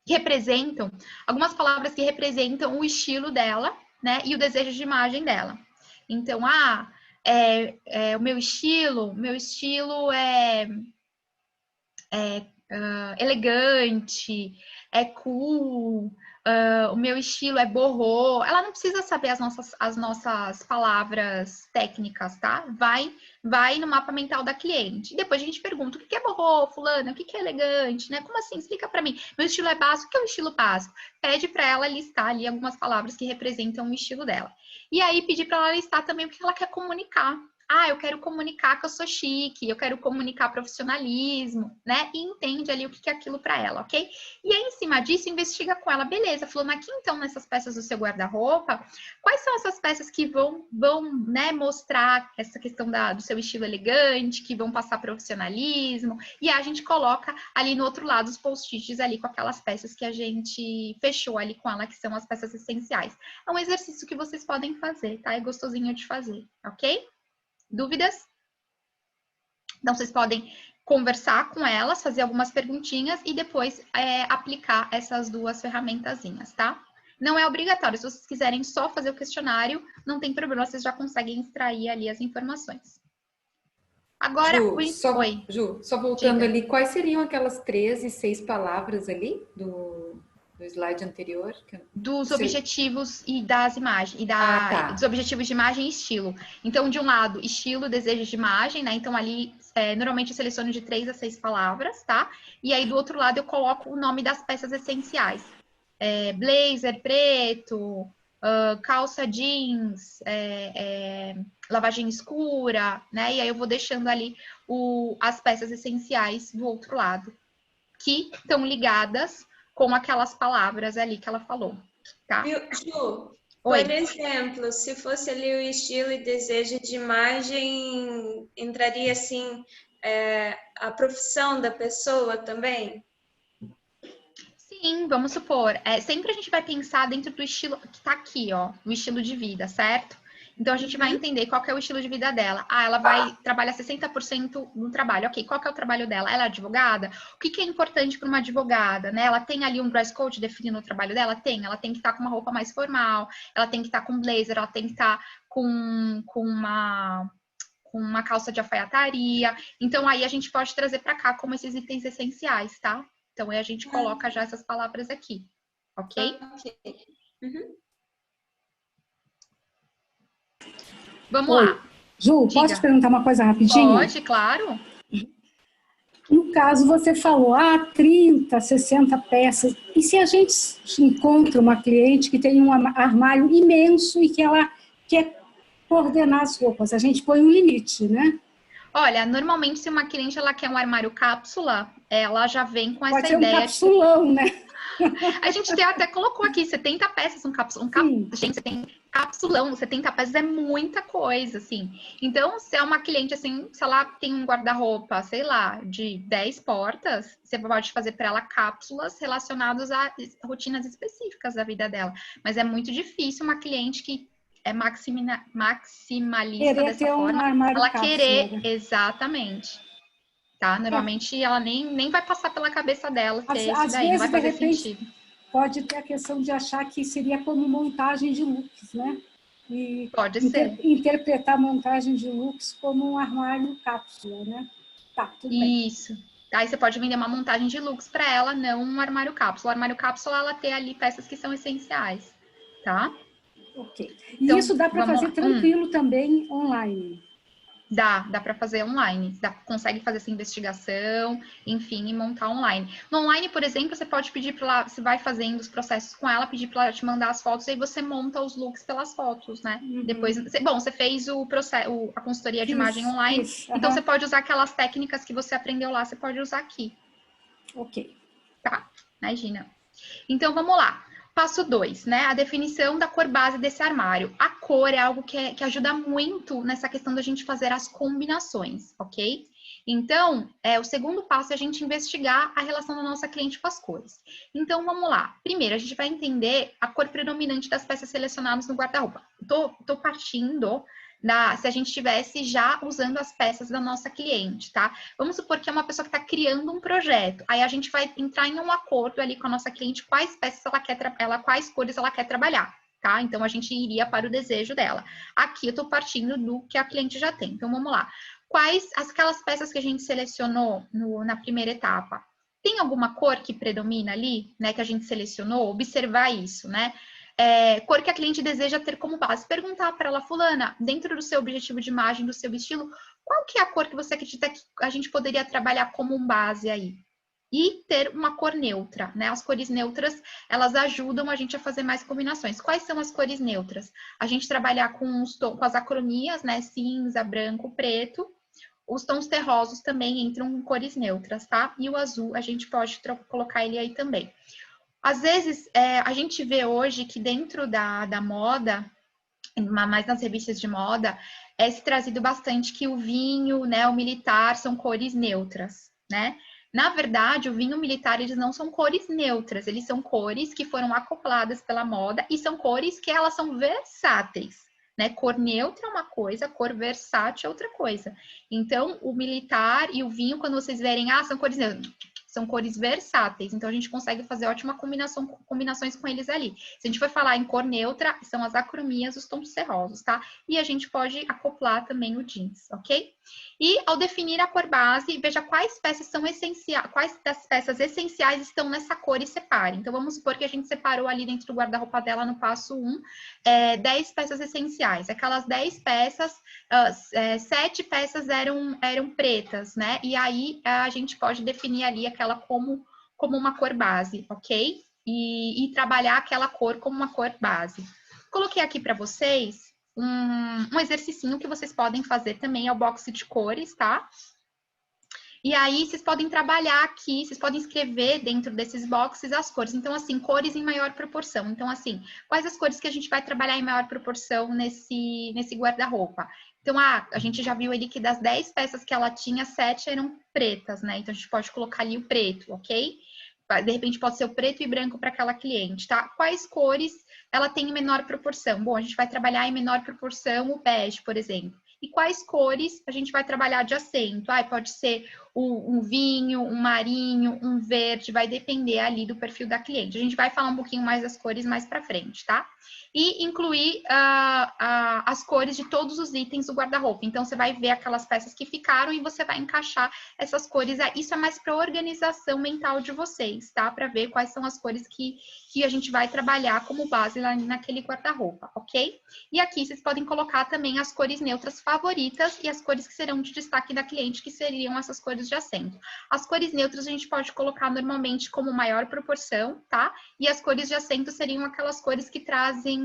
Que representam, algumas palavras que representam o estilo dela, né? E o desejo de imagem dela. Então, o meu estilo é elegante, é cool, o meu estilo é boho. Ela não precisa saber as nossas palavras técnicas, tá? Vai no mapa mental da cliente. E depois a gente pergunta, o que é boho, fulana? O que é elegante, né? Como assim? Explica para mim. Meu estilo é básico, o que é o estilo básico? Pede para ela listar ali algumas palavras que representam o estilo dela. E aí pedir para ela listar também o que ela quer comunicar. Eu quero comunicar que eu sou chique, eu quero comunicar profissionalismo, né? E entende ali o que é aquilo para ela, ok? E aí, em cima disso, investiga com ela, beleza, falando aqui então, nessas peças do seu guarda-roupa, quais são essas peças que vão né, mostrar essa questão do seu estilo elegante, que vão passar profissionalismo, e a gente coloca ali no outro lado os post-its ali com aquelas peças que a gente fechou ali com ela, que são as peças essenciais. É um exercício que vocês podem fazer, tá? É gostosinho de fazer, ok? Dúvidas? Então, vocês podem conversar com elas, fazer algumas perguntinhas e depois aplicar essas duas ferramentazinhas, tá? Não é obrigatório. Se vocês quiserem só fazer o questionário, não tem problema, vocês já conseguem extrair ali as informações. Agora, Ju, só voltando Diga. ali, quais seriam aquelas 3 e 6 palavras ali do slide anterior? Dos objetivos e das imagens, dos objetivos de imagem e estilo. Então, de um lado, estilo, desejo de imagem, né? Então, ali, normalmente eu seleciono de 3 a 6 palavras, tá? E aí, do outro lado, eu coloco o nome das peças essenciais. Blazer preto, calça jeans, lavagem escura, né? E aí, eu vou deixando ali as peças essenciais do outro lado, que estão ligadas com aquelas palavras ali que ela falou, tá? Ju, Oi. por exemplo, se fosse ali o estilo e desejo de imagem, entraria assim a profissão da pessoa também? Sim, vamos supor. Sempre a gente vai pensar dentro do estilo que tá aqui, ó, o estilo de vida, certo? Então, a gente vai entender qual que é o estilo de vida dela. Ela vai trabalhar 60% no trabalho. Ok, qual que é o trabalho dela? Ela é advogada? O que é importante para uma advogada, né? Ela tem ali um dress code definindo o trabalho dela? Tem. Ela tem que estar com uma roupa mais formal, ela tem que estar com blazer, ela tem que estar com uma calça de alfaiataria. Então, aí a gente pode trazer para cá como esses itens essenciais, tá? Então, aí a gente coloca já essas palavras aqui, ok? Ok. Uhum. Vamos lá. Ju, Diga. posso te perguntar uma coisa rapidinho? Pode, claro. No caso, você falou, 30, 60 peças. E se a gente encontra uma cliente que tem um armário imenso e que ela quer coordenar as roupas? A gente põe um limite, né? Olha, normalmente se uma cliente ela quer um armário cápsula, ela já vem com essa Pode ser ideia. um capsulão, né? A gente até colocou aqui 70 peças, um cápsula. Gente, você tem capsulão, 70 peças é muita coisa, assim. Então, se é uma cliente, assim, se ela tem um guarda-roupa, sei lá, de 10 portas, você pode fazer para ela cápsulas relacionadas a rotinas específicas da vida dela. Mas é muito difícil uma cliente que é maximalista Querer dessa ter um forma, armário ela cápsula, querer, né? exatamente. Tá? Normalmente ela nem vai passar pela cabeça dela ter isso Às daí, não vai vezes, de fazer repente, sentido. pode ter a questão de achar que seria como montagem de looks, né? e Pode ser. interpretar a montagem de looks como um armário cápsula, né? Tá, tudo bem. Isso. Aí você pode vender uma montagem de looks para ela, não um armário cápsula. O armário cápsula, ela tem ali peças que são essenciais, tá? Ok. E Então, isso dá para vamos fazer lá. tranquilo também online. Dá para fazer online. Consegue fazer essa investigação, enfim, e montar online. No online, por exemplo, você pode pedir para ela, você vai fazendo os processos com ela, pedir para ela te mandar as fotos, e aí você monta os looks pelas fotos, né? Depois, bom, você fez o processo, a consultoria de imagem online, então você pode usar aquelas técnicas que você aprendeu lá, você pode usar aqui. Ok. Tá, imagina. Então, vamos lá. Passo 2, né? A definição da cor base desse armário. A cor é algo que ajuda muito nessa questão da gente fazer as combinações, ok? Então, o segundo passo é a gente investigar a relação da nossa cliente com as cores. Então, vamos lá. Primeiro, a gente vai entender a cor predominante das peças selecionadas no guarda-roupa. Tô partindo se a gente estivesse já usando as peças da nossa cliente, tá? Vamos supor que é uma pessoa que está criando um projeto. Aí a gente vai entrar em um acordo ali com a nossa cliente, quais peças quais cores ela quer trabalhar, tá? Então a gente iria para o desejo dela. Aqui eu estou partindo do que a cliente já tem. Então vamos lá. Quais aquelas peças que a gente selecionou na primeira etapa? Tem alguma cor que predomina ali, né? Que a gente selecionou? Observar isso, né? Cor que a cliente deseja ter como base. Perguntar para ela, fulana, dentro do seu objetivo de imagem, do seu estilo, qual que é a cor que você acredita que a gente poderia trabalhar como base aí? E ter uma cor neutra, né? As cores neutras, elas ajudam a gente a fazer mais combinações. Quais são as cores neutras? A gente trabalhar com as acromias, né? Cinza, branco, preto. Os tons terrosos também entram com cores neutras, tá? E o azul, a gente pode colocar ele aí também. Às vezes, a gente vê hoje que dentro da moda, mais nas revistas de moda, se trazido bastante que o vinho, né, o militar, são cores neutras, né? Na verdade, o vinho militar, eles não são cores neutras, eles são cores que foram acopladas pela moda e são cores que elas são versáteis, né? Cor neutra é uma coisa, cor versátil é outra coisa. Então, o militar e o vinho, quando vocês verem, são cores neutras, são cores versáteis, então a gente consegue fazer ótima combinações com eles ali. Se a gente for falar em cor neutra, são as acromias, os tons terrosos, tá? E a gente pode acoplar também o jeans, ok? E ao definir a cor base, veja quais peças são essenciais, quais das peças essenciais estão nessa cor e separe. Então vamos supor que a gente separou ali dentro do guarda-roupa dela no passo 1, 10 peças essenciais. Aquelas 10 peças, 7 peças eram pretas, né? E aí a gente pode definir ali aquela como uma cor base, ok? E trabalhar aquela cor como uma cor base. Coloquei aqui para vocês um exercicinho que vocês podem fazer também, é o box de cores, tá? E aí, vocês podem trabalhar aqui, vocês podem escrever dentro desses boxes as cores. Então, assim, cores em maior proporção. Então, assim, quais as cores que a gente vai trabalhar em maior proporção nesse guarda-roupa? Então, a gente já viu ali que das 10 peças que ela tinha, 7 eram pretas, né? Então, a gente pode colocar ali o preto, ok? De repente, pode ser o preto e branco para aquela cliente, tá? Quais cores ela tem em menor proporção? Bom, a gente vai trabalhar em menor proporção o bege, por exemplo. E quais cores a gente vai trabalhar de acento? Pode ser um vinho, um marinho, um verde, vai depender ali do perfil da cliente. A gente vai falar um pouquinho mais das cores mais para frente, tá? E incluir as cores de todos os itens do guarda-roupa. Então, você vai ver aquelas peças que ficaram e você vai encaixar essas cores. Isso é mais para organização mental de vocês, tá? Para ver quais são as cores que a gente vai trabalhar como base lá naquele guarda-roupa, ok? E aqui vocês podem colocar também as cores neutras favoritas e as cores que serão de destaque da cliente, que seriam essas cores de acento. As cores neutras a gente pode colocar normalmente como maior proporção, tá? E as cores de acento seriam aquelas cores que trazem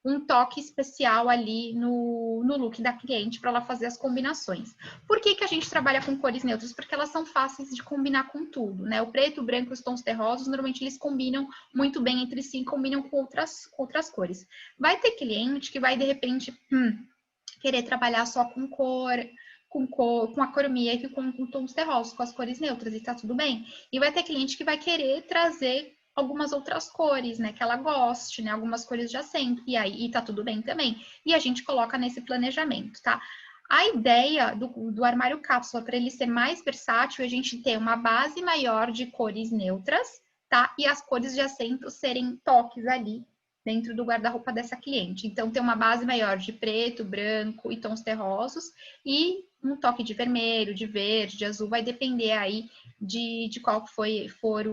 um toque especial ali no look da cliente para ela fazer as combinações. Por que a gente trabalha com cores neutras? Porque elas são fáceis de combinar com tudo, né? O preto, o branco e os tons terrosos, normalmente eles combinam muito bem entre si, combinam com outras cores. Vai ter cliente que vai, de repente, querer trabalhar só com acromia e com tons terrosos, com as cores neutras, e tá tudo bem. E vai ter cliente que vai querer trazer algumas outras cores, né, que ela goste, né, algumas cores de acento, e tá tudo bem também. E a gente coloca nesse planejamento, tá? A ideia do armário cápsula, para ele ser mais versátil, é a gente ter uma base maior de cores neutras, tá? E as cores de acento serem toques ali dentro do guarda-roupa dessa cliente. Então, tem uma base maior de preto, branco e tons terrosos e um toque de vermelho, de verde, de azul, vai depender aí de qual for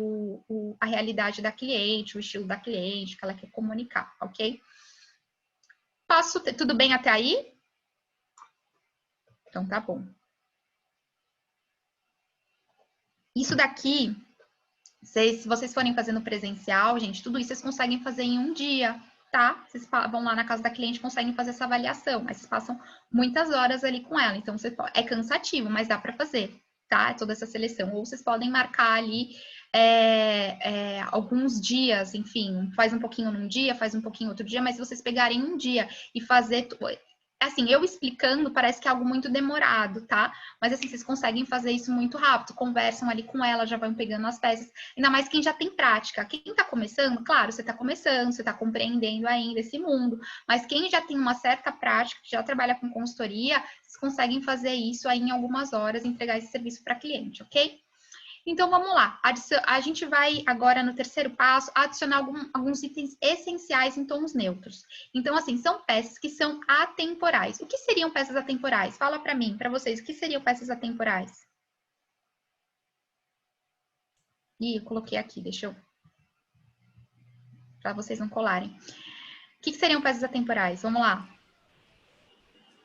a realidade da cliente, o estilo da cliente que ela quer comunicar, ok? Tudo bem até aí? Então, tá bom. Isso daqui, se vocês forem fazendo presencial, gente, tudo isso vocês conseguem fazer em um dia, tá? Vocês vão lá na casa da cliente, conseguem fazer essa avaliação, mas vocês passam muitas horas ali com ela, então é cansativo, mas dá para fazer, tá? Toda essa seleção. Ou vocês podem marcar ali alguns dias, enfim, faz um pouquinho num dia, faz um pouquinho outro dia, mas se vocês pegarem um dia e fazer... Assim, eu explicando parece que é algo muito demorado, tá? Mas assim, vocês conseguem fazer isso muito rápido, conversam ali com ela, já vão pegando as peças, ainda mais quem já tem prática. Quem tá começando, claro, você tá começando, você tá compreendendo ainda esse mundo, mas quem já tem uma certa prática, que já trabalha com consultoria, vocês conseguem fazer isso aí em algumas horas, entregar esse serviço para cliente, ok? Então, vamos lá. A gente vai agora, no terceiro passo, adicionar alguns itens essenciais em tons neutros. Então, assim, são peças que são atemporais. O que seriam peças atemporais? Fala para mim, para vocês, o que seriam peças atemporais? Ih, eu coloquei aqui, deixa eu... para vocês não colarem. O que seriam peças atemporais? Vamos lá.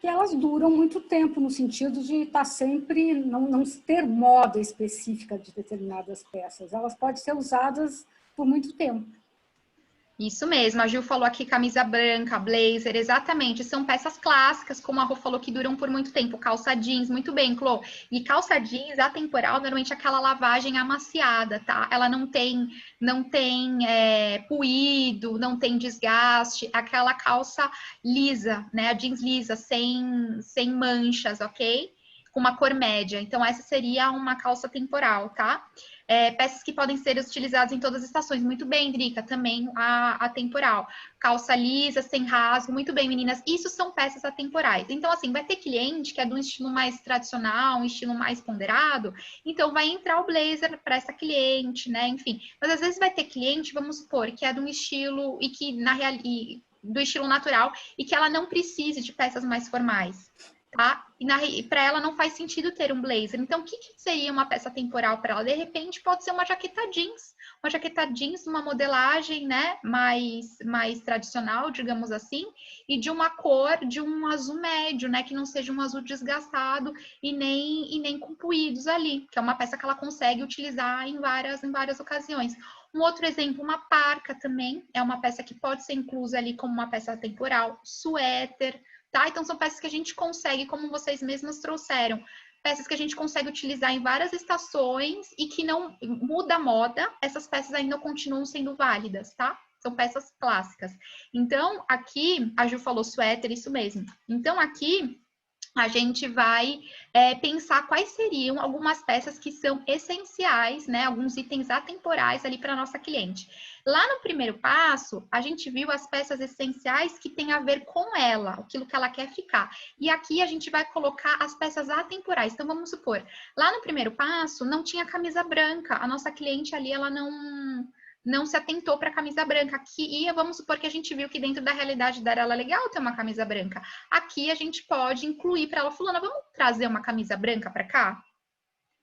Que elas duram muito tempo, no sentido de estar sempre, não ter moda específica de determinadas peças. Elas podem ser usadas por muito tempo. Isso mesmo, a Gil falou aqui camisa branca, blazer, exatamente, são peças clássicas, como a Rô falou, que duram por muito tempo, calça jeans, muito bem, Clô. E calça jeans atemporal, normalmente aquela lavagem amaciada, tá? Ela não tem puído, não tem desgaste, aquela calça lisa, né? A jeans lisa, sem manchas, ok? Com uma cor média. Então, essa seria uma calça temporal, tá? Peças que podem ser utilizadas em todas as estações. Muito bem, Drica, também a temporal. Calça lisa, sem rasgo. Muito bem, meninas. Isso são peças atemporais. Então, assim, vai ter cliente que é de um estilo mais tradicional, um estilo mais ponderado. Então, vai entrar o blazer para essa cliente, né? Enfim. Mas, às vezes, vai ter cliente, vamos supor, que é de um estilo e que, do estilo natural e que ela não precise de peças mais formais. Tá? E para ela não faz sentido ter um blazer. Então, o que seria uma peça temporal para ela? De repente, pode ser uma jaqueta jeans, uma modelagem, né, mais tradicional, digamos assim, e de uma cor de um azul médio, né, que não seja um azul desgastado e nem com puídos ali, que é uma peça que ela consegue utilizar em várias ocasiões. Um outro exemplo, uma parca também, é uma peça que pode ser inclusa ali como uma peça temporal, suéter, tá? Então, são peças que a gente consegue, como vocês mesmas trouxeram, peças que a gente consegue utilizar em várias estações e que não muda a moda, essas peças ainda continuam sendo válidas, tá? São peças clássicas. Então, aqui, a Ju falou suéter, isso mesmo. Então, aqui, a gente vai pensar quais seriam algumas peças que são essenciais, né? Alguns itens atemporais ali para nossa cliente. Lá no primeiro passo, a gente viu as peças essenciais que têm a ver com ela, aquilo que ela quer ficar. E aqui a gente vai colocar as peças atemporais. Então, vamos supor, lá no primeiro passo não tinha camisa branca. A nossa cliente ali, ela não se atentou para a camisa branca. Aqui, vamos supor que a gente viu que dentro da realidade dela era legal ter uma camisa branca. Aqui a gente pode incluir para ela, fulana, vamos trazer uma camisa branca para cá?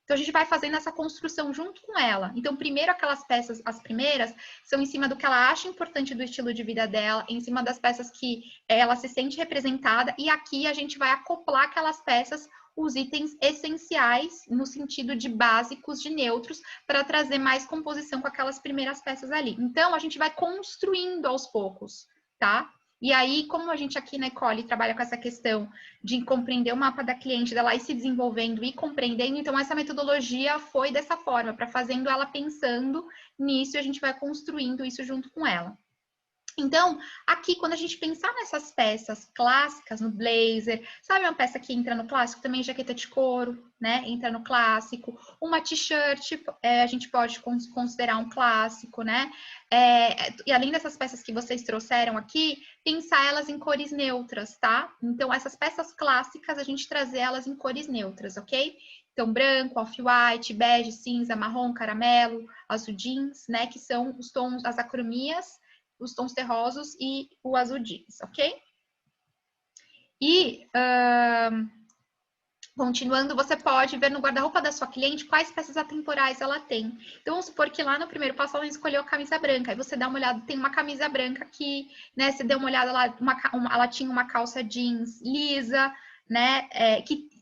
Então, a gente vai fazendo essa construção junto com ela. Então, primeiro aquelas peças, as primeiras, são em cima do que ela acha importante do estilo de vida dela, em cima das peças que ela se sente representada, e aqui a gente vai acoplar aquelas peças, os itens essenciais, no sentido de básicos, de neutros, para trazer mais composição com aquelas primeiras peças ali. Então, a gente vai construindo aos poucos, tá? E aí, como a gente aqui na Ecole trabalha com essa questão de compreender o mapa da cliente, dela ir se desenvolvendo e compreendendo, então essa metodologia foi dessa forma, para fazendo ela pensando nisso e a gente vai construindo isso junto com ela. Então, aqui, quando a gente pensar nessas peças clássicas, no blazer, sabe uma peça que entra no clássico? Também jaqueta de couro, né? Entra no clássico. Uma t-shirt, a gente pode considerar um clássico, né? E além dessas peças que vocês trouxeram aqui, pensar elas em cores neutras, tá? Então, essas peças clássicas, a gente trazer elas em cores neutras, ok? Então, branco, off-white, bege, cinza, marrom, caramelo, azul jeans, né? Que são os tons, as acromias, os tons terrosos e o azul jeans, ok? E, continuando, você pode ver no guarda-roupa da sua cliente quais peças atemporais ela tem. Então, vamos supor que lá no primeiro passo ela escolheu a camisa branca. Aí você dá uma olhada, tem uma camisa branca que, né, você deu uma olhada lá, ela tinha uma calça jeans lisa, né,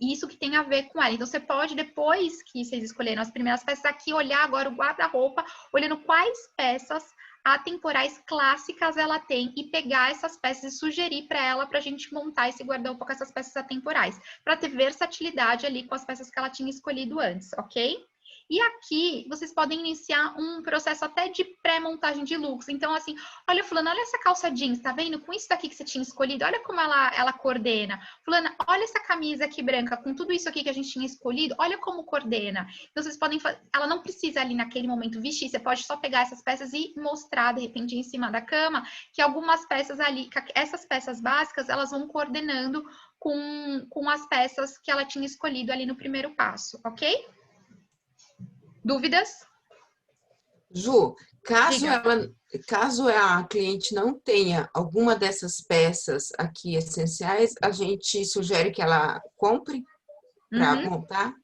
isso que tem a ver com ela. Então, você pode, depois que vocês escolheram as primeiras peças, aqui olhar agora o guarda-roupa, olhando quais peças atemporais clássicas ela tem e pegar essas peças e sugerir para ela para a gente montar esse guarda-roupa com essas peças atemporais, para ter versatilidade ali com as peças que ela tinha escolhido antes, ok? E aqui, vocês podem iniciar um processo até de pré-montagem de looks. Então, assim, olha, fulana, olha essa calça jeans, tá vendo? Com isso daqui que você tinha escolhido, olha como ela coordena. Fulana, olha essa camisa aqui branca, com tudo isso aqui que a gente tinha escolhido, olha como coordena. Então, vocês podem fazer... Ela não precisa ali naquele momento vestir, você pode só pegar essas peças e mostrar, de repente, em cima da cama, que algumas peças ali, essas peças básicas, elas vão coordenando com as peças que ela tinha escolhido ali no primeiro passo, ok? Dúvidas? Ju, Diga. caso a cliente não tenha alguma dessas peças aqui essenciais, a gente sugere que ela compre para Uhum. montar.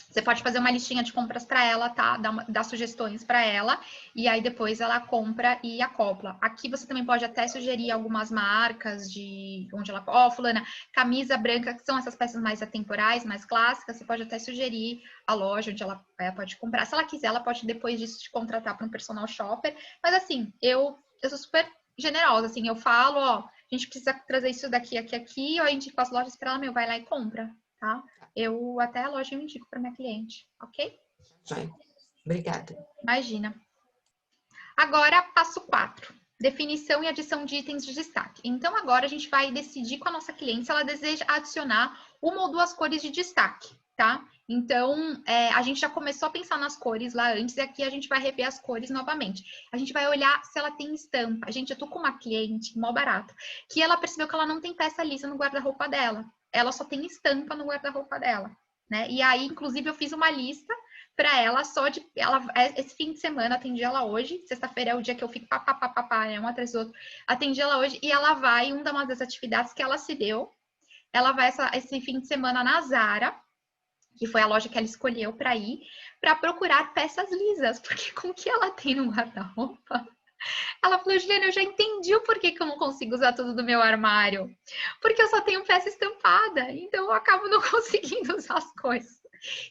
Você pode fazer uma listinha de compras para ela, tá? Dar sugestões para ela e aí depois ela compra e acopla. Aqui você também pode até sugerir algumas marcas de onde ela... Ó, fulana, camisa branca, que são essas peças mais atemporais, mais clássicas, você pode até sugerir a loja onde ela pode comprar. Se ela quiser, ela pode depois disso te contratar para um personal shopper. Mas assim, eu sou super generosa, assim, eu falo, ó, a gente precisa trazer isso daqui, aqui, ou a gente indico as lojas para ela, vai lá e compra, tá? Eu até a loja eu indico para minha cliente, ok? Vai. Obrigada. Imagina. Agora, passo 4. Definição e adição de itens de destaque. Então, agora a gente vai decidir com a nossa cliente se ela deseja adicionar uma ou duas cores de destaque, tá? Então, a gente já começou a pensar nas cores lá antes e aqui a gente vai rever as cores novamente. A gente vai olhar se ela tem estampa. Gente, eu tô com uma cliente, mó barato, que ela percebeu que ela não tem peça lisa no guarda-roupa dela. Ela só tem estampa no guarda-roupa dela, né? E aí, inclusive, eu fiz uma lista para ela só de... esse fim de semana, atendi ela hoje, sexta-feira é o dia que eu fico né, um atrás do outro, atendi ela hoje e ela vai, uma das atividades que ela se deu, ela vai esse fim de semana na Zara, que foi a loja que ela escolheu para ir, para procurar peças lisas, porque com o que ela tem no guarda-roupa... Ela falou, Juliana, eu já entendi o porquê que eu não consigo usar tudo do meu armário. Porque eu só tenho peça estampada, então eu acabo não conseguindo usar as coisas.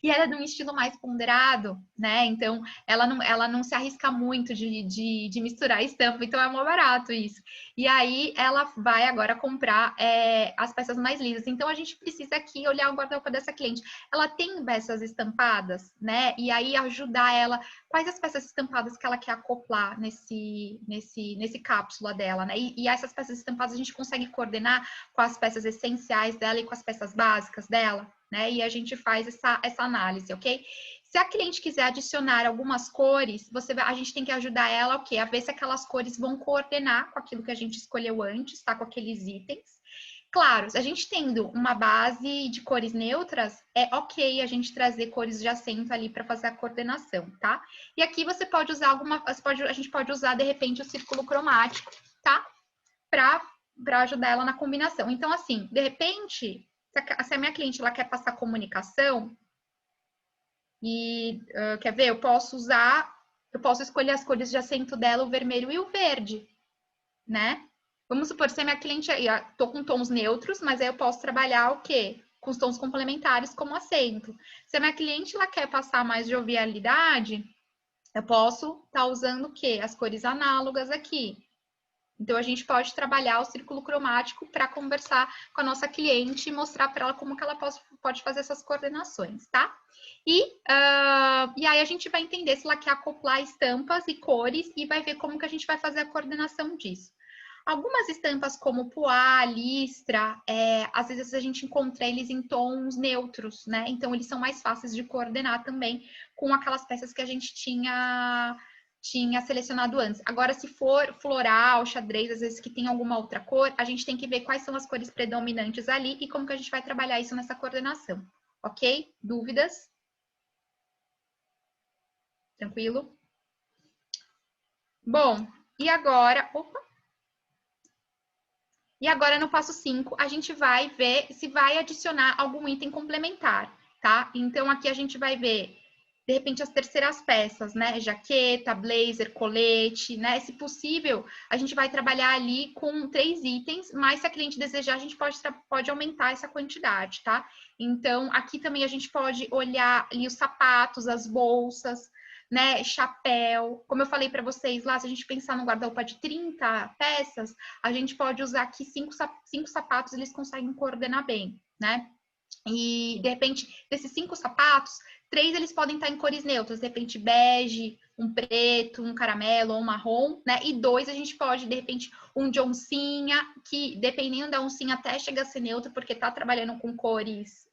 E ela é de um estilo mais ponderado, né? Então, ela não se arrisca muito de misturar estampa, então é mó barato isso. E aí, ela vai agora comprar as peças mais lisas. Então, a gente precisa aqui olhar o guarda-roupa dessa cliente. Ela tem peças estampadas, né? E aí, ajudar ela. Quais as peças estampadas que ela quer acoplar nesse cápsula dela, né? E essas peças estampadas a gente consegue coordenar com as peças essenciais dela e com as peças básicas dela, né? E a gente faz essa análise, ok? Se a cliente quiser adicionar algumas cores, a gente tem que ajudar ela, ok? A ver se aquelas cores vão coordenar com aquilo que a gente escolheu antes, tá? Com aqueles itens. Claro, se a gente tendo uma base de cores neutras, é ok a gente trazer cores de acento ali para fazer a coordenação, tá? E aqui você pode usar a gente pode usar, de repente, o círculo cromático, tá? Para ajudar ela na combinação. Então, assim, de repente, se a minha cliente ela quer passar comunicação, e quer ver, eu posso escolher as cores de acento dela, o vermelho e o verde, né? Vamos supor, se a minha cliente, tô com tons neutros, mas aí eu posso trabalhar o quê? Com os tons complementares como acento. Se a minha cliente ela quer passar mais jovialidade, eu posso estar usando o quê? As cores análogas aqui. Então, a gente pode trabalhar o círculo cromático para conversar com a nossa cliente e mostrar para ela como que ela pode fazer essas coordenações, tá? E aí a gente vai entender se ela quer acoplar estampas e cores e vai ver como que a gente vai fazer a coordenação disso. Algumas estampas como poá, listra, às vezes a gente encontra eles em tons neutros, né? Então, eles são mais fáceis de coordenar também com aquelas peças que a gente tinha selecionado antes. Agora, se for floral, xadrez, às vezes que tem alguma outra cor, a gente tem que ver quais são as cores predominantes ali e como que a gente vai trabalhar isso nessa coordenação. Ok? Dúvidas? Tranquilo? Bom, E agora, E agora, no passo 5, a gente vai ver se vai adicionar algum item complementar, tá? Então, aqui a gente vai ver, de repente, as terceiras peças, né? Jaqueta, blazer, colete, né? Se possível, a gente vai trabalhar ali com 3 itens, mas se a cliente desejar, a gente pode aumentar essa quantidade, tá? Então, aqui também a gente pode olhar ali os sapatos, as bolsas, né? Chapéu. Como eu falei para vocês lá, se a gente pensar no guarda-roupa de 30 peças, a gente pode usar aqui 5 sapatos, eles conseguem coordenar bem, né? E, de repente, desses 5 sapatos, 3 eles podem estar em cores neutras, de repente, bege, um preto, um caramelo ou um marrom, né? E 2 a gente pode, de repente, um de oncinha, que dependendo da oncinha até chega a ser neutro, porque tá trabalhando com cores,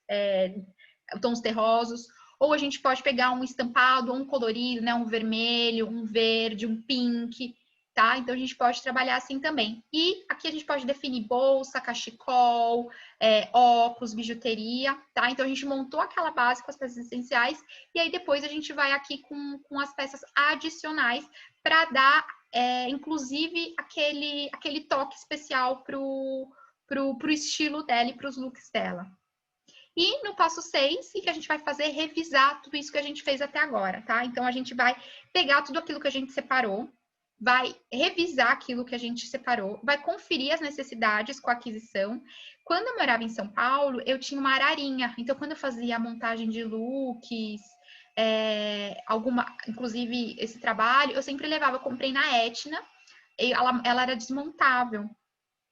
tons terrosos. Ou a gente pode pegar um estampado, um colorido, né? Um vermelho, um verde, um pink, tá? Então, a gente pode trabalhar assim também. E aqui a gente pode definir bolsa, cachecol, óculos, bijuteria, tá? Então, a gente montou aquela base com as peças essenciais e aí depois a gente vai aqui com as peças adicionais para dar, inclusive, aquele toque especial pro estilo dela e para os looks dela. E no passo 6, o que a gente vai fazer? Revisar tudo isso que a gente fez até agora, tá? Então, a gente vai pegar tudo aquilo que a gente separou, vai revisar aquilo que a gente separou, vai conferir as necessidades com a aquisição. Quando eu morava em São Paulo, eu tinha uma ararinha. Então, quando eu fazia a montagem de looks, inclusive esse trabalho, eu sempre levava, eu comprei na Etna, ela era desmontável.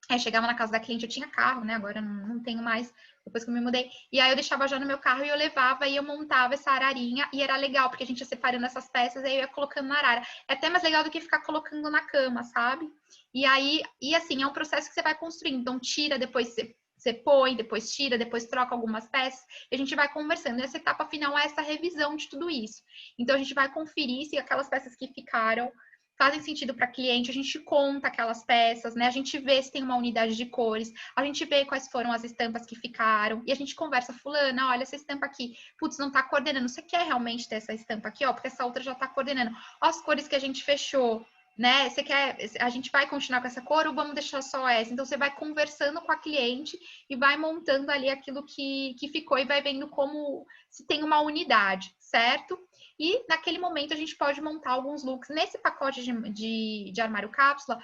Aí chegava na casa da cliente, eu tinha carro, né? Agora não tenho mais, depois que eu me mudei. E aí eu deixava já no meu carro e eu levava e eu montava essa ararinha. E era legal, porque a gente ia separando essas peças e aí eu ia colocando na arara. É até mais legal do que ficar colocando na cama, sabe? E aí, assim, é um processo que você vai construindo. Então, tira, depois você põe, depois tira, depois troca algumas peças. E a gente vai conversando. E essa etapa final é essa revisão de tudo isso. Então, a gente vai conferir se aquelas peças que ficaram fazem sentido para cliente, a gente conta aquelas peças, né? A gente vê se tem uma unidade de cores, a gente vê quais foram as estampas que ficaram, e a gente conversa, fulana, olha, essa estampa aqui, putz, não tá coordenando, você quer realmente ter essa estampa aqui, ó, porque essa outra já tá coordenando, ó, as cores que a gente fechou, né? Você quer, a gente vai continuar com essa cor ou vamos deixar só essa? Então, você vai conversando com a cliente e vai montando ali aquilo que ficou e vai vendo como se tem uma unidade, certo? E naquele momento a gente pode montar alguns looks. Nesse pacote de armário cápsula,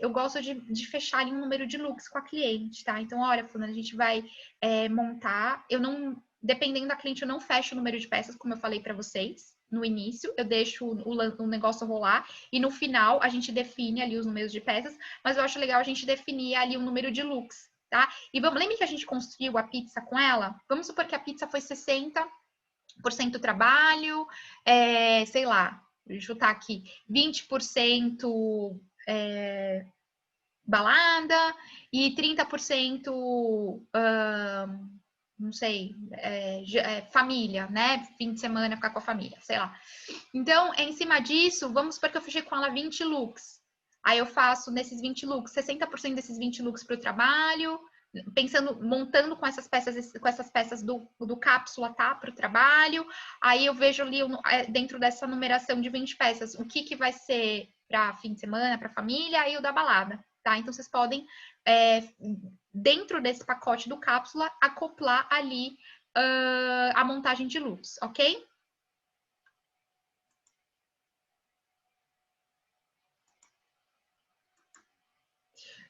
eu gosto de fechar ali um número de looks com a cliente, tá? Então, olha, fulana, a gente vai montar. Eu não, dependendo da cliente, eu não fecho o número de peças, como eu falei para vocês. No início, eu deixo o negócio rolar e no final a gente define ali os números de peças, mas eu acho legal a gente definir ali o número de looks, tá? E lembra que a gente construiu a pizza com ela? Vamos supor que a pizza foi 60% trabalho, sei lá, vou chutar aqui, 20% balada e 30% não sei, família, né? Fim de semana ficar com a família, sei lá. Então, em cima disso, vamos supor que eu fechei com ela 20 looks. Aí eu faço nesses 20 looks, 60% desses 20 looks para o trabalho, montando com essas peças do cápsula, tá? Para o trabalho. Aí eu vejo ali dentro dessa numeração de 20 peças o que vai ser para fim de semana, para família, e o da balada, tá? Então vocês podem, dentro desse pacote do cápsula, acoplar ali a montagem de looks, ok?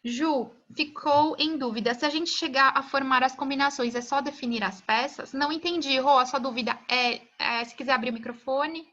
Ju, ficou em dúvida. Se a gente chegar a formar as combinações, é só definir as peças? Não entendi, Rô, a sua dúvida se quiser abrir o microfone.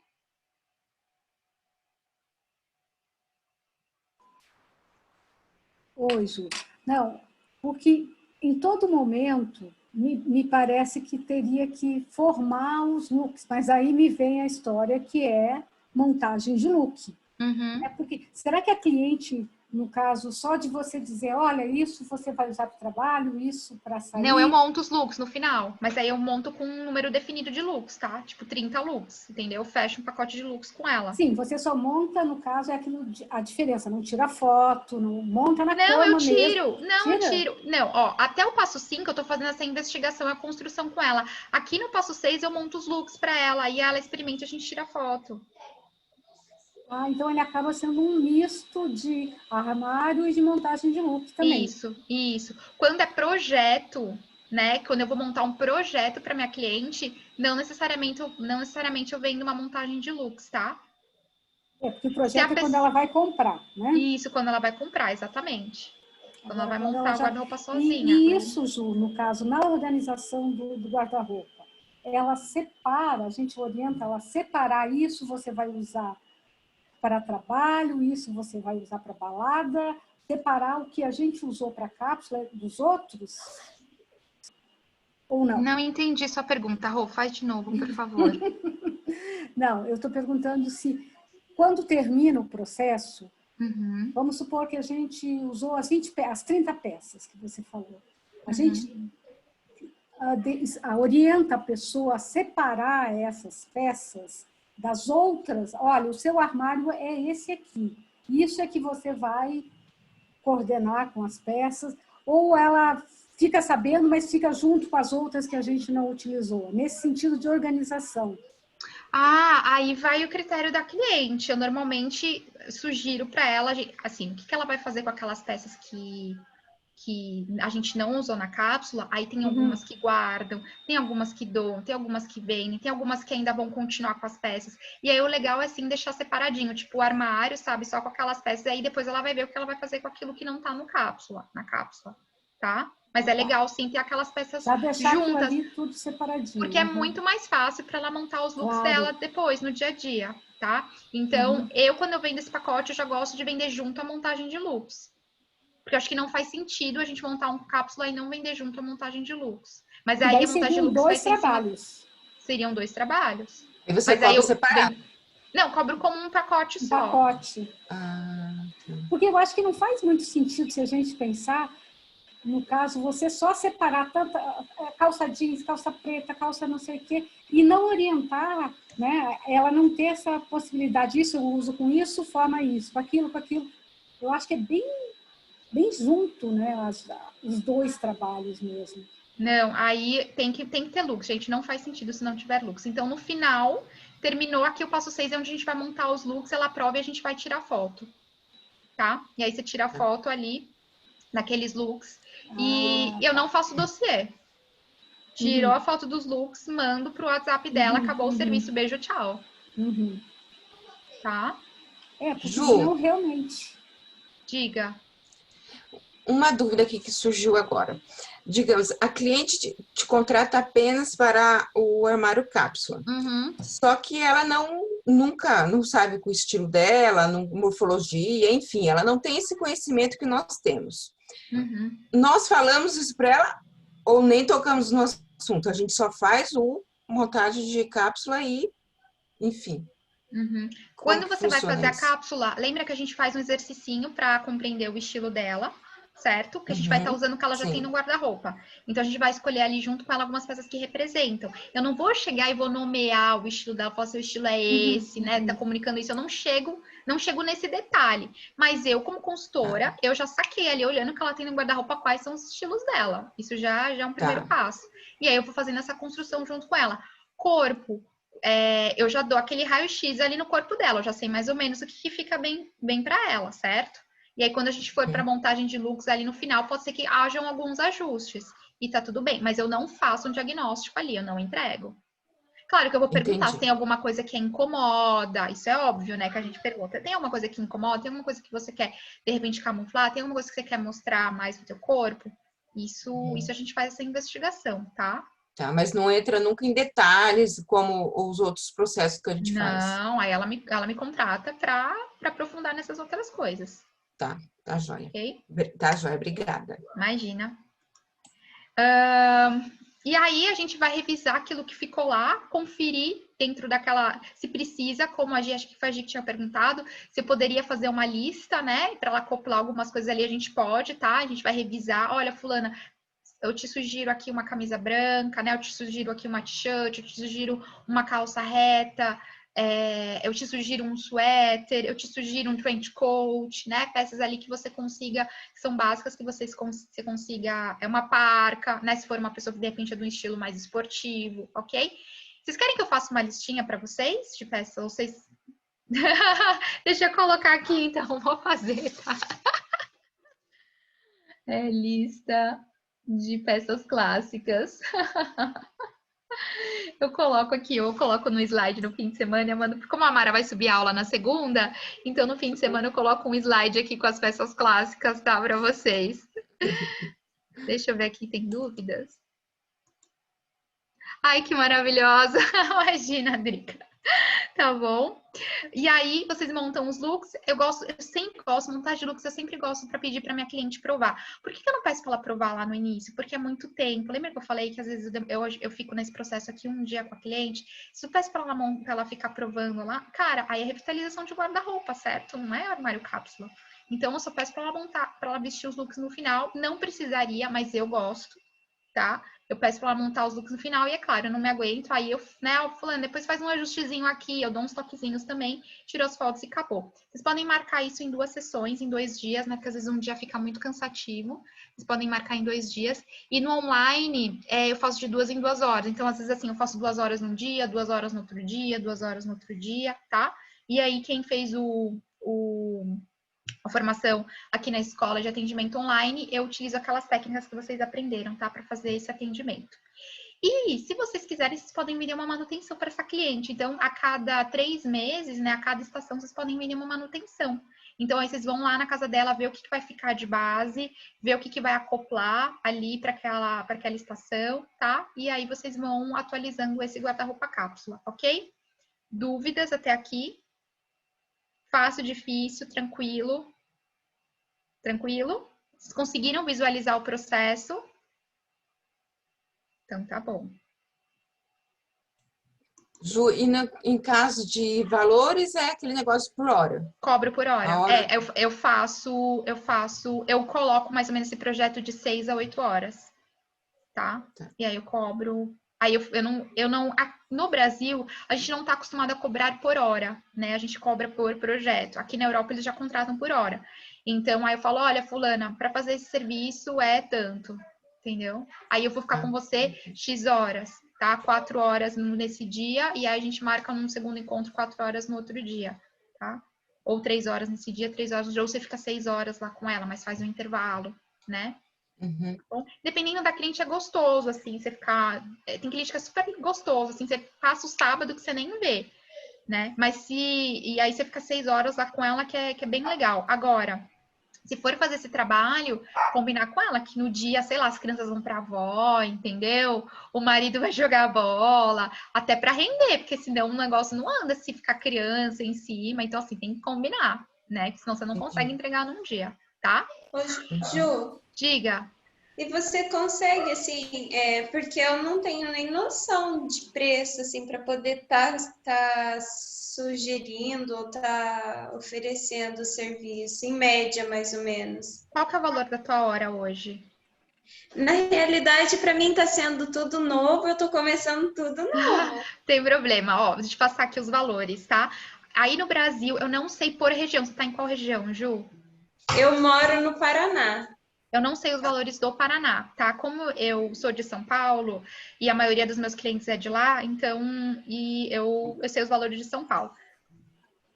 Oi, Ju. Não, porque em todo momento me parece que teria que formar os looks, mas aí me vem a história que é montagem de look. Uhum. Porque, será que a cliente, no caso, só de você dizer, olha, isso você vai usar para o trabalho, isso para sair... Não, eu monto os looks no final, mas aí eu monto com um número definido de looks, tá? Tipo 30 looks, entendeu? Eu fecho um pacote de looks com ela. Sim, você só monta, no caso, a diferença, não tira foto, não monta na cama mesmo. Não, eu tiro. Não, ó, até o passo 5 eu tô fazendo essa investigação e a construção com ela. Aqui no passo 6 eu monto os looks para ela, e ela experimenta e a gente tira foto. Ah, então ele acaba sendo um misto de armário e de montagem de look também. Isso. Quando é projeto, né? Quando eu vou montar um projeto para minha cliente, não necessariamente eu vendo uma montagem de looks, tá? Porque o projeto é quando ela vai comprar, né? Isso, quando ela vai comprar, exatamente. Quando ela vai montar o guarda-roupa sozinha. E isso, Ju, no caso, na organização do guarda-roupa, ela separa, a gente orienta ela a separar isso, você vai usar para trabalho, isso você vai usar para balada, separar o que a gente usou para cápsula dos outros, ou não? Não entendi sua pergunta, Rô, faz de novo, por favor. Não, eu estou perguntando se, quando termina o processo, Uhum. vamos supor que a gente usou as 30 peças que você falou. A gente orienta a pessoa a separar essas peças das outras. Olha, o seu armário é esse aqui. Isso é que você vai coordenar com as peças. Ou ela fica sabendo, mas fica junto com as outras que a gente não utilizou. Nesse sentido de organização. Ah, aí vai o critério da cliente. Eu normalmente sugiro para ela, assim, o que ela vai fazer com aquelas peças que a gente não usou na cápsula. Aí tem algumas que guardam, tem algumas que doam, tem algumas que vendem, tem algumas que ainda vão continuar com as peças. E aí o legal é, assim, deixar separadinho, tipo o armário, sabe, só com aquelas peças. E aí depois ela vai ver o que ela vai fazer com aquilo que não tá na cápsula, tá? Mas é legal, sim, ter aquelas peças já deixar aquilo juntas. ali tudo separadinho. Porque é muito mais fácil para ela montar os looks dela depois, no dia a dia, tá? Então, quando eu vendo esse pacote, eu já gosto de vender junto a montagem de looks. Porque eu acho que não faz sentido a gente montar um cápsula e não vender junto a montagem de looks. Mas aí a montagem de looks vai ser seriam 2 trabalhos. E você cobra separado? Não, cobro como um pacote só. Pacote. Porque eu acho que não faz muito sentido se a gente pensar, no caso, você só separar tanta calça jeans, calça preta, calça não sei o quê, e não orientar, né? Ela não ter essa possibilidade, isso eu uso com isso, forma isso, com aquilo. Eu acho que é bem junto, né? Os 2 trabalhos mesmo. Não, aí tem que ter looks, gente. Não faz sentido se não tiver looks. Então, no final, terminou aqui o passo 6, é onde a gente vai montar os looks, ela aprova e a gente vai tirar foto, tá? E aí você tira a foto ali, naqueles looks. E eu não faço dossiê. Tirou a foto dos looks, mando pro WhatsApp dela, acabou o serviço, beijo, tchau. Tá? Porque senão realmente... Diga. Uma dúvida aqui que surgiu agora. Digamos, a cliente te contrata apenas para o armário cápsula. Só que ela nunca sabe o estilo dela, morfologia, enfim, ela não tem esse conhecimento que nós temos. Nós falamos isso para ela ou nem tocamos no assunto? A gente só faz o montagem de cápsula e, enfim. Quando você vai fazer a cápsula, lembra que a gente faz um exercicinho para compreender o estilo dela, certo? Que a gente vai estar usando o que ela já tem no guarda-roupa. Então, a gente vai escolher ali junto com ela algumas peças que representam. Eu não vou chegar e vou nomear o estilo dela, falar, seu estilo é esse, né? Tá comunicando isso. Eu não chego nesse detalhe. Mas eu, como consultora, eu já saquei ali, olhando o que ela tem no guarda-roupa, quais são os estilos dela. Isso já é um primeiro passo. E aí, eu vou fazendo essa construção junto com ela. Corpo. Eu já dou aquele raio-x ali no corpo dela, eu já sei mais ou menos o que fica bem para ela, certo? E aí, quando a gente for para montagem de looks ali no final, pode ser que hajam alguns ajustes. E tá tudo bem, mas eu não faço um diagnóstico ali, eu não entrego. Claro que eu vou perguntar se tem alguma coisa que incomoda, isso é óbvio, né, que a gente pergunta. Tem alguma coisa que incomoda? Tem alguma coisa que você quer, de repente, camuflar? Tem alguma coisa que você quer mostrar mais do teu corpo? Isso a gente faz essa investigação, tá? Tá, mas não entra nunca em detalhes como os outros processos que a gente faz. Não, aí ela me contrata para aprofundar nessas outras coisas. Tá joia. Ok? Tá joia, obrigada. Imagina. E aí a gente vai revisar aquilo que ficou lá, conferir dentro daquela, se precisa, como acho que foi a gente que tinha perguntado, se poderia fazer uma lista, né, para ela acoplar algumas coisas ali, a gente pode, tá? A gente vai revisar, olha, fulana, eu te sugiro aqui uma camisa branca, né? Eu te sugiro aqui uma t-shirt, eu te sugiro uma calça reta, eu te sugiro um suéter, eu te sugiro um trench coat, né? Peças ali que você consiga, que são básicas, que você consiga, uma parca, né? Se for uma pessoa que de repente é de um estilo mais esportivo, ok? Vocês querem que eu faça uma listinha para vocês de peças? Ou vocês Deixa eu colocar aqui, então, vou fazer, tá? Lista de peças clássicas. Eu coloco aqui, eu coloco no slide no fim de semana, eu mando, como a Mara vai subir a aula na segunda, então no fim de semana eu coloco um slide aqui com as peças clássicas, tá, para vocês. Deixa eu ver aqui, tem dúvidas? Ai, que maravilhosa! Imagina, Drica. Tá bom? E aí, vocês montam os looks. Eu sempre gosto, montagem de looks, eu sempre gosto para pedir para minha cliente provar. Por que eu não peço para ela provar lá no início? Porque é muito tempo. Lembra que eu falei que às vezes eu fico nesse processo aqui um dia com a cliente? Se eu peço para ela ficar provando lá, cara, aí é revitalização de guarda-roupa, certo? Não é armário cápsula. Então, eu só peço para ela montar, para ela vestir os looks no final. Não precisaria, mas eu gosto, tá? Eu peço para ela montar os looks no final e, é claro, eu não me aguento. Aí eu, né, fulano, depois faz um ajustezinho aqui, eu dou uns toquezinhos também, tiro as fotos e acabou. Vocês podem marcar isso em 2 sessões, em 2 dias, né? Porque às vezes um dia fica muito cansativo. Vocês podem marcar em 2 dias. E no online, eu faço de 2 em 2 horas. Então, às vezes, assim, eu faço 2 horas num dia, 2 horas no outro dia, 2 horas no outro dia, tá? E aí, quem fez a formação aqui na escola de atendimento online, eu utilizo aquelas técnicas que vocês aprenderam, tá? Para fazer esse atendimento. E se vocês quiserem, vocês podem vender uma manutenção para essa cliente. Então, a cada 3 meses, né? A cada estação, vocês podem vender uma manutenção. Então, aí vocês vão lá na casa dela ver o que vai ficar de base, ver o que vai acoplar ali para aquela estação, tá? E aí vocês vão atualizando esse guarda-roupa cápsula, ok? Dúvidas até aqui? Fácil, difícil, tranquilo? Tranquilo? Vocês conseguiram visualizar o processo? Então, tá bom. Ju, e em caso de valores, é aquele negócio por hora? Cobro por hora. Eu coloco mais ou menos esse projeto de 6 a 8 horas, tá? E aí eu cobro. Aí no Brasil, a gente não tá acostumado a cobrar por hora, né? A gente cobra por projeto. Aqui na Europa, eles já contratam por hora. Então, aí eu falo, olha, fulana, para fazer esse serviço é tanto, entendeu? Aí eu vou ficar com você X horas, tá? 4 horas nesse dia, e aí a gente marca num segundo encontro 4 horas no outro dia, tá? Ou 3 horas nesse dia, 3 horas no dia, ou você fica 6 horas lá com ela, mas faz um intervalo, né? Uhum. Bom, dependendo da cliente, é gostoso, assim, você ficar... Tem cliente que é super gostoso, assim, você passa o sábado que você nem vê, né? Mas e aí você fica 6 horas lá com ela, que é bem legal. Agora, se for fazer esse trabalho, combinar com ela que no dia, sei lá, as crianças vão pra avó, entendeu? O marido vai jogar bola, até para render, porque senão o negócio não anda se ficar criança em cima. Então, assim, tem que combinar, né? Porque senão você não consegue entregar num dia, tá? Ô, Ju, diga. E você consegue, assim, porque eu não tenho nem noção de preço, assim, para poder tá sugerindo ou tá oferecendo o serviço, em média, mais ou menos. Qual que é o valor da tua hora hoje? Na realidade, para mim tá sendo tudo novo, eu tô começando tudo novo. Tem problema, ó, deixa eu passar aqui os valores, tá? Aí no Brasil, eu não sei por região, você tá em qual região, Ju? Eu moro no Paraná. Eu não sei os valores do Paraná, tá? Como eu sou de São Paulo e a maioria dos meus clientes é de lá, então eu sei os valores de São Paulo.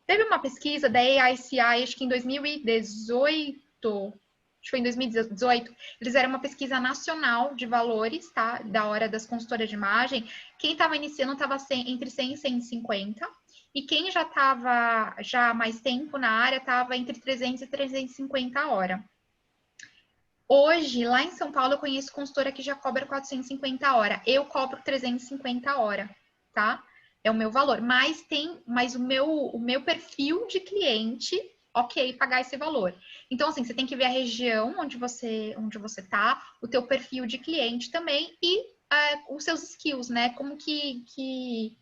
Teve uma pesquisa da AICI, acho que em 2018, acho que foi em 2018, eles fizeram uma pesquisa nacional de valores, tá? Da hora das consultoras de imagem. Quem estava iniciando estava entre 100 e 150. E quem já estava há mais tempo na área estava entre 300 e 350 a hora. Hoje, lá em São Paulo, eu conheço consultora que já cobra 450 a hora. Eu cobro 350 a hora, tá? É o meu valor. Mas o meu perfil de cliente, ok, pagar esse valor. Então, assim, você tem que ver a região onde você tá, o teu perfil de cliente também e os seus skills, né? Como se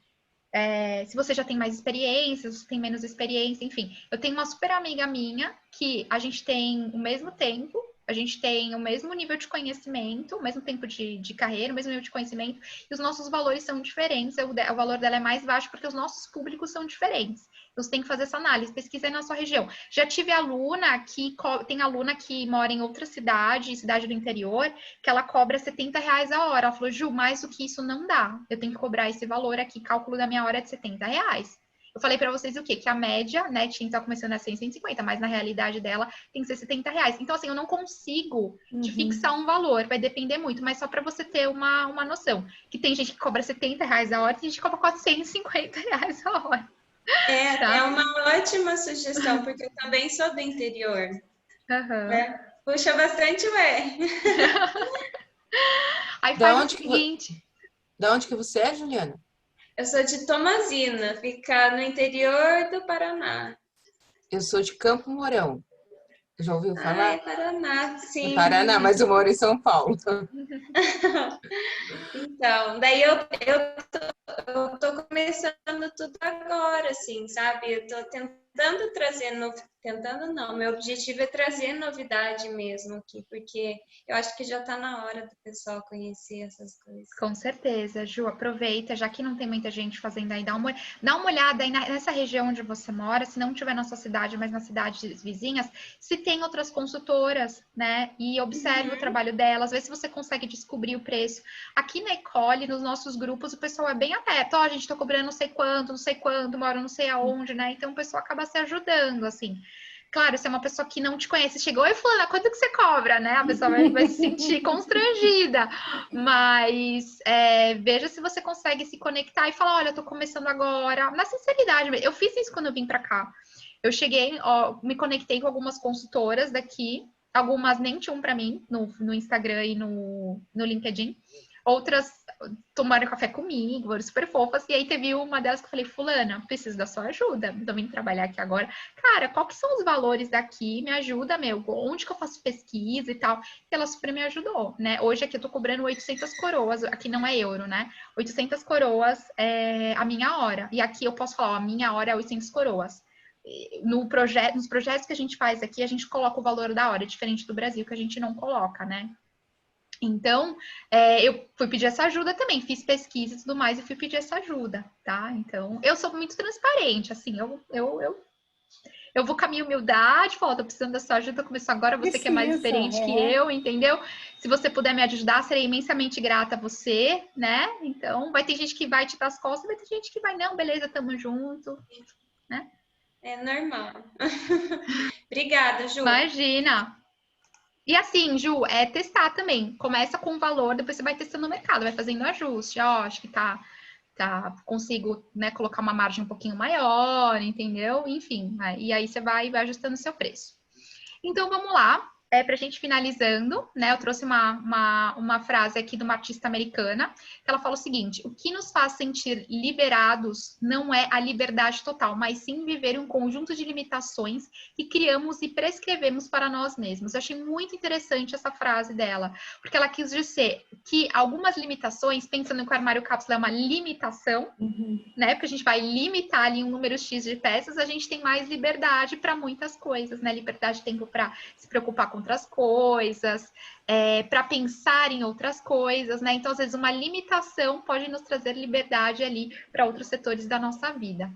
você já tem mais experiência, se você tem menos experiência, enfim. Eu tenho uma super amiga minha que a gente tem o mesmo tempo, a gente tem o mesmo nível de conhecimento, o mesmo tempo de carreira, o mesmo nível de conhecimento, e os nossos valores são diferentes. O valor dela é mais baixo porque os nossos públicos são diferentes. Então, você tem que fazer essa análise, pesquisa aí na sua região. Já tive tem aluna que mora em outra cidade do interior, que ela cobra R$70 a hora. Ela falou, Ju, mais do que isso não dá. Eu tenho que cobrar esse valor aqui, cálculo da minha hora é de R$70. Eu falei para vocês o quê? Que a média, né, tinta tá começando a ser 150, mas na realidade dela tem que ser R$70. Então, assim, eu não consigo te fixar um valor, vai depender muito, mas só para você ter uma noção. Que tem gente que cobra R$70 a hora, tem gente que cobra R$450 a hora. Tá? É uma ótima sugestão, porque eu também sou do interior. Né? Puxa bastante, ué. Aí faz o seguinte. Da onde que você é, Juliana? Eu sou de Tomazina, fica no interior do Paraná. Eu sou de Campo Mourão. Já ouviu falar? É Paraná, sim. É Paraná, mas eu moro em São Paulo. Então, daí eu tô começando tudo agora, assim, sabe? Eu tô tentando trazer tentando não, meu objetivo é trazer novidade mesmo aqui, porque eu acho que já tá na hora do pessoal conhecer essas coisas. Com certeza, Ju, aproveita, já que não tem muita gente fazendo aí, dá uma olhada aí nessa região onde você mora, se não tiver na sua cidade, mas nas cidades vizinhas, se tem outras consultoras, né? E observe o trabalho delas, vê se você consegue descobrir o preço. Aqui na Ecole, nos nossos grupos, o pessoal é bem aberto, ó, a gente tá cobrando não sei quanto, mora não sei aonde, né? Então o pessoal acaba se ajudando, assim. Claro, se é uma pessoa que não te conhece, chegou, oi, fulana, quanto que você cobra, né? A pessoa vai se sentir constrangida. Mas veja se você consegue se conectar e falar, olha, eu tô começando agora. Na sinceridade, eu fiz isso quando eu vim pra cá. Eu cheguei, ó, me conectei com algumas consultoras daqui. Algumas nem tinham pra mim no Instagram e no LinkedIn. Outras tomaram café comigo, foram super fofas. E aí teve uma delas que eu falei, fulana, preciso da sua ajuda. Tô vindo trabalhar aqui agora. Cara, qual que são os valores daqui? Me ajuda, meu. Onde que eu faço pesquisa e tal? E ela super me ajudou, né? Hoje aqui eu tô cobrando 800 coroas. Aqui não é euro, né? 800 coroas é a minha hora. E aqui eu posso falar, ó, a minha hora é 800 coroas. Nos projetos que a gente faz aqui, a gente coloca o valor da hora, diferente do Brasil, que a gente não coloca, né? Então, eu fui pedir essa ajuda também, fiz pesquisa e tudo mais e fui pedir essa ajuda, tá? Então, eu sou muito transparente, assim, eu vou com a minha humildade, falo, tô precisando da sua ajuda, começou agora, você que é mais experiente que eu, entendeu? Se você puder me ajudar, serei imensamente grata a você, né? Então, vai ter gente que vai te dar as costas, vai ter gente que vai, não, beleza, tamo junto, né? É normal. Obrigada, Ju. Imagina! E assim, Ju, é testar também. Começa com o valor, depois você vai testando no mercado, vai fazendo ajuste. Ó, acho que consigo, né, colocar uma margem um pouquinho maior, entendeu? Enfim, e aí você vai ajustando o seu preço. Então, vamos lá. Pra gente finalizando, né? Eu trouxe uma frase aqui de uma artista americana, que ela fala o seguinte: o que nos faz sentir liberados não é a liberdade total, mas sim viver um conjunto de limitações que criamos e prescrevemos para nós mesmos. Eu achei muito interessante essa frase dela, porque ela quis dizer que algumas limitações, pensando que o armário cápsula é uma limitação, né? Porque a gente vai limitar ali um número X de peças, a gente tem mais liberdade para muitas coisas, né? Liberdade de tempo para se preocupar com outras coisas, para pensar em outras coisas, né? Então, às vezes, uma limitação pode nos trazer liberdade ali para outros setores da nossa vida.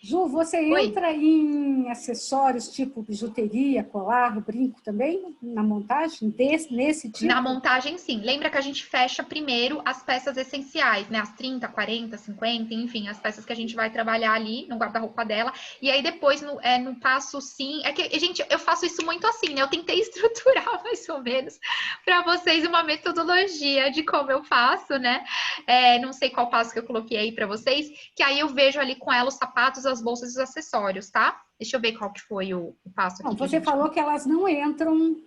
Ju, você entra em acessórios tipo bijuteria, colar, brinco também na montagem nesse tipo? Na montagem, sim. Lembra que a gente fecha primeiro as peças essenciais, né? As 30, 40, 50, enfim, as peças que a gente vai trabalhar ali no guarda-roupa dela. E aí depois, no passo sim... É que, gente, eu faço isso muito assim, né? Eu tentei estruturar mais ou menos para vocês uma metodologia de como eu faço, né? Não sei qual passo que eu coloquei aí para vocês, que aí eu vejo ali com ela os sapatos, as bolsas e os acessórios, tá? Deixa eu ver qual que foi o passo aqui. Não, você falou que elas não entram...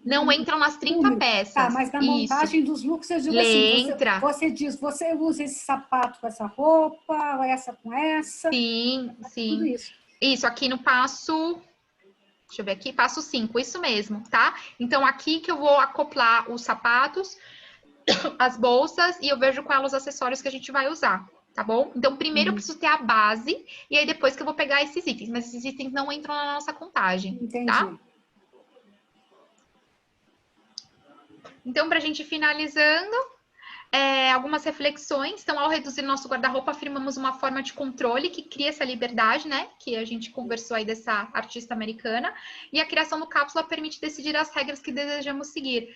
Não entram nas 30 peças. Tá, mas na montagem dos looks, eu digo assim, você diz, você usa esse sapato com essa roupa, ou essa com essa. Sim, sim. Tudo isso. Isso, aqui no passo... Deixa eu ver aqui, passo 5, isso mesmo, tá? Então, aqui que eu vou acoplar os sapatos, as bolsas, e eu vejo quais os acessórios que a gente vai usar, tá bom? Então, primeiro eu preciso ter a base, e aí depois que eu vou pegar esses itens. Mas esses itens não entram na nossa contagem, tá? Então, para a gente ir finalizando, algumas reflexões. Então, ao reduzir nosso guarda-roupa, afirmamos uma forma de controle que cria essa liberdade, né? Que a gente conversou aí dessa artista americana. E a criação do cápsula permite decidir as regras que desejamos seguir.